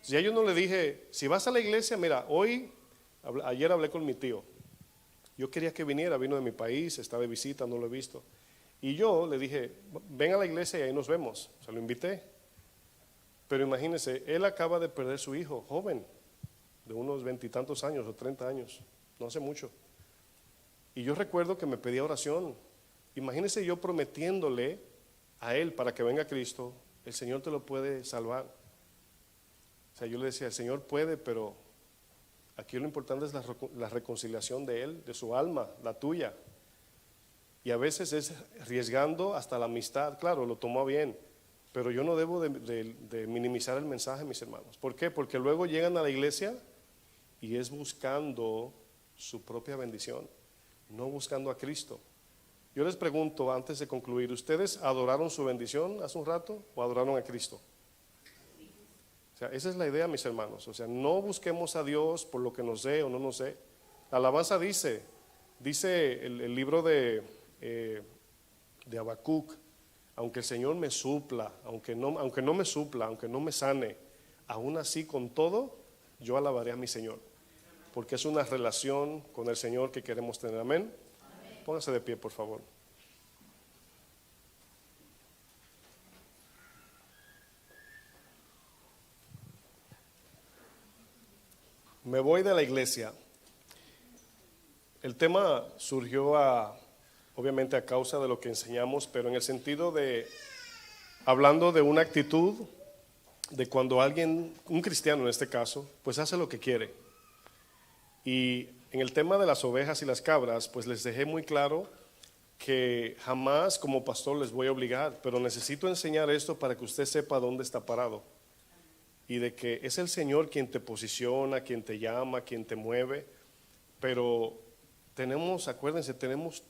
Si a yo no le dije, si vas a la iglesia, mira, ayer hablé con mi tío. Yo quería que viniera, vino de mi país, está de visita, no lo he visto. Y yo le dije, ven a la iglesia y ahí nos vemos. Se lo invité. Pero imagínense, él acaba de perder su hijo, joven, de unos 20 y tantos años o 30 años, no hace mucho. Y yo recuerdo que me pedía oración. Imagínense yo prometiéndole a él para que venga a Cristo, el Señor te lo puede salvar. O sea, yo le decía, el Señor puede, pero aquí lo importante es la reconciliación de él, de su alma, la tuya. Y a veces es arriesgando hasta la amistad. Claro, lo tomó bien, pero yo no debo de minimizar el mensaje, mis hermanos. ¿Por qué? Porque luego llegan a la iglesia y es buscando su propia bendición, no buscando a Cristo. Yo les pregunto antes de concluir, ¿ustedes adoraron su bendición hace un rato o adoraron a Cristo? O sea, esa es la idea, mis hermanos. O sea, no busquemos a Dios por lo que nos dé o no nos dé. La alabanza dice el libro de Habacuc, aunque el Señor me supla, aunque no me supla, aunque no me sane, aún así con todo, yo alabaré a mi Señor. Porque es una relación con el Señor que queremos tener. Amén. Póngase de pie, por favor. Me voy de la iglesia. El tema surgió obviamente a causa de lo que enseñamos, pero en el sentido de, hablando de una actitud de cuando alguien, un cristiano en este caso, pues hace lo que quiere. Y en el tema de las ovejas y las cabras, pues les dejé muy claro que jamás como pastor les voy a obligar, pero necesito enseñar esto para que usted sepa dónde está parado. y de que es el Señor quien te posiciona, quien te llama, quien te mueve, pero acuérdense,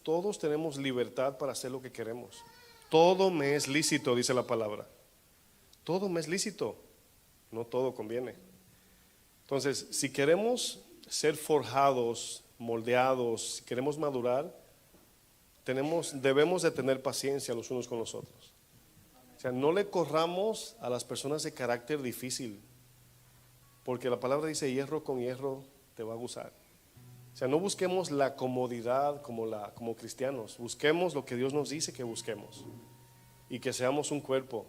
todos tenemos libertad para hacer lo que queremos. Todo me es lícito, dice la palabra. Todo me es lícito, no todo conviene. Entonces, si queremos ser forjados, moldeados, si queremos madurar, debemos de tener paciencia los unos con los otros. O sea, no le corramos a las personas de carácter difícil, porque la palabra dice hierro con hierro te va a aguzar. O sea, no busquemos la comodidad como cristianos, busquemos lo que Dios nos dice que busquemos y que seamos un cuerpo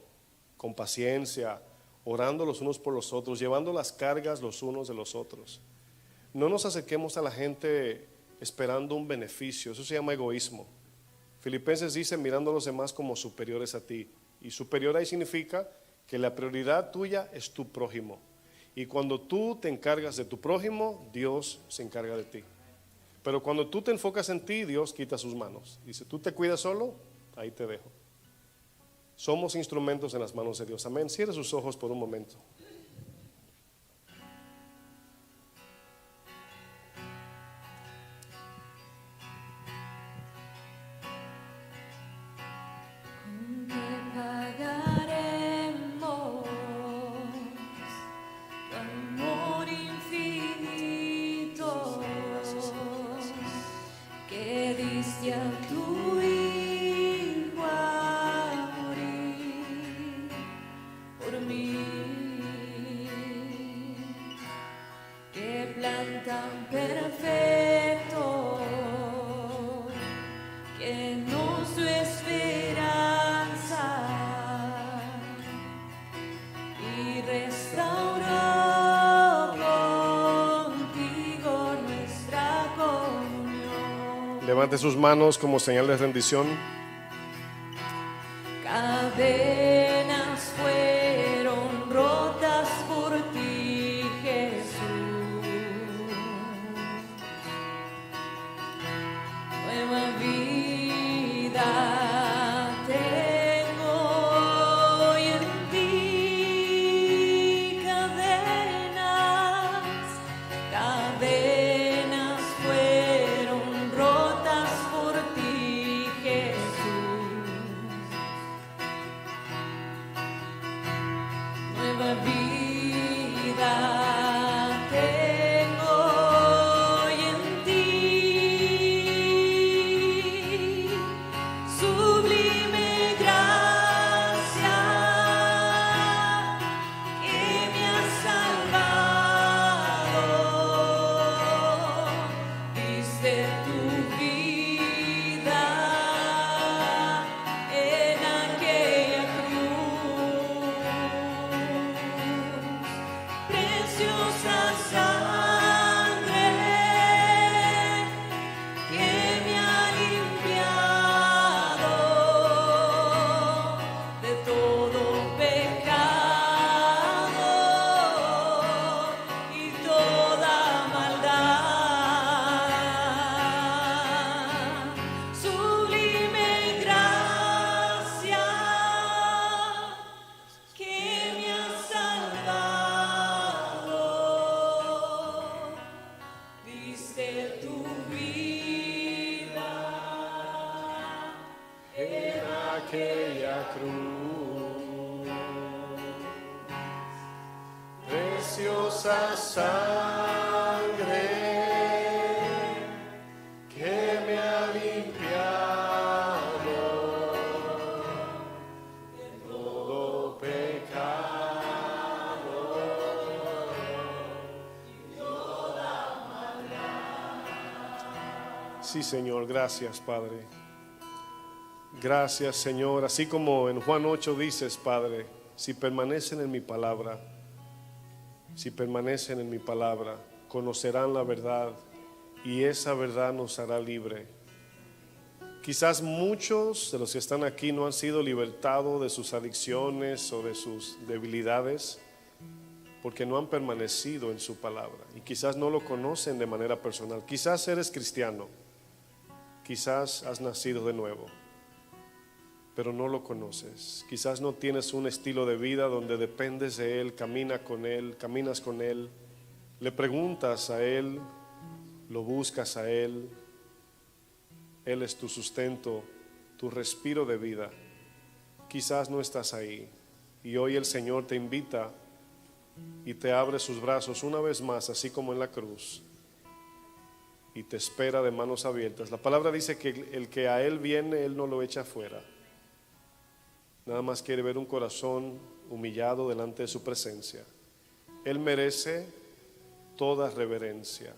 con paciencia, orando los unos por los otros, llevando las cargas los unos de los otros. No nos acerquemos a la gente esperando un beneficio, eso se llama egoísmo. Filipenses dice mirando a los demás como superiores a ti, y superior ahí significa que la prioridad tuya es tu prójimo, y cuando tú te encargas de tu prójimo, Dios se encarga de ti. Pero cuando tú te enfocas en ti, Dios quita sus manos. Dice, tú te cuidas solo, ahí te dejo. Somos instrumentos en las manos de Dios. Amén. Cierre sus ojos por un momento. ¿Con qué pagaremos tu amor infinito que diste a tu Hijo a morir por mí? Qué plan tan perfecto que nos dio esperanza y restauró contigo nuestra comunión. Levante sus manos como señal de rendición. Cadenas fueron rotas por ti, Jesús. Nueva vida tengo hoy en ti. Cadenas fueron rotas por ti, Jesús. Nueva vida tengo hoy en ti. Sublime gracia que me ha salvado. Diste tu vida en aquella cruz. Preciosa sangre que me ha limpiado de todo pecado y toda maldad. Sublime gracia que me ha salvado. Diste tu vida En aquella cruz, preciosa sangre que me ha limpiado de todo pecado. Sí, Señor, gracias, Padre. Gracias, Señor. Así como en Juan 8 dices, Padre, si permanecen en mi palabra, conocerán la verdad y esa verdad nos hará libre. Quizás muchos de los que están aquí no han sido libertados de sus adicciones o de sus debilidades porque no han permanecido en su palabra y quizás no lo conocen de manera personal. Quizás eres cristiano, quizás has nacido de nuevo, pero no lo conoces. Quizás no tienes un estilo de vida donde dependes de Él, caminas con Él, le preguntas a Él, lo buscas a Él. Él es tu sustento, tu respiro de vida. Quizás no estás ahí y hoy el Señor te invita y te abre sus brazos una vez más, así como en la cruz, y te espera de manos abiertas. La palabra dice que el que a Él viene, Él no lo echa afuera. Nada más quiere ver un corazón humillado delante de su presencia. Él merece toda reverencia.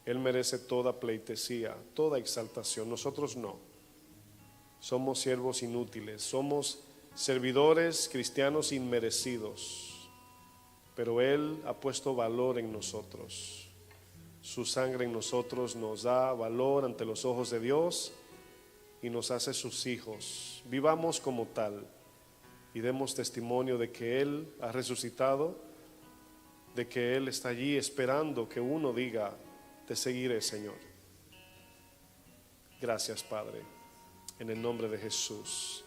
Él merece toda pleitesía, toda exaltación. Nosotros no. Somos siervos inútiles, somos servidores cristianos inmerecidos. Pero Él ha puesto valor en nosotros. Su sangre en nosotros nos da valor ante los ojos de Dios y nos hace sus hijos. Vivamos como tal y demos testimonio de que Él ha resucitado, de que Él está allí esperando que uno diga: te seguiré, Señor. Gracias, Padre, en el nombre de Jesús.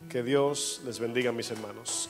Que Dios les bendiga, mis hermanos.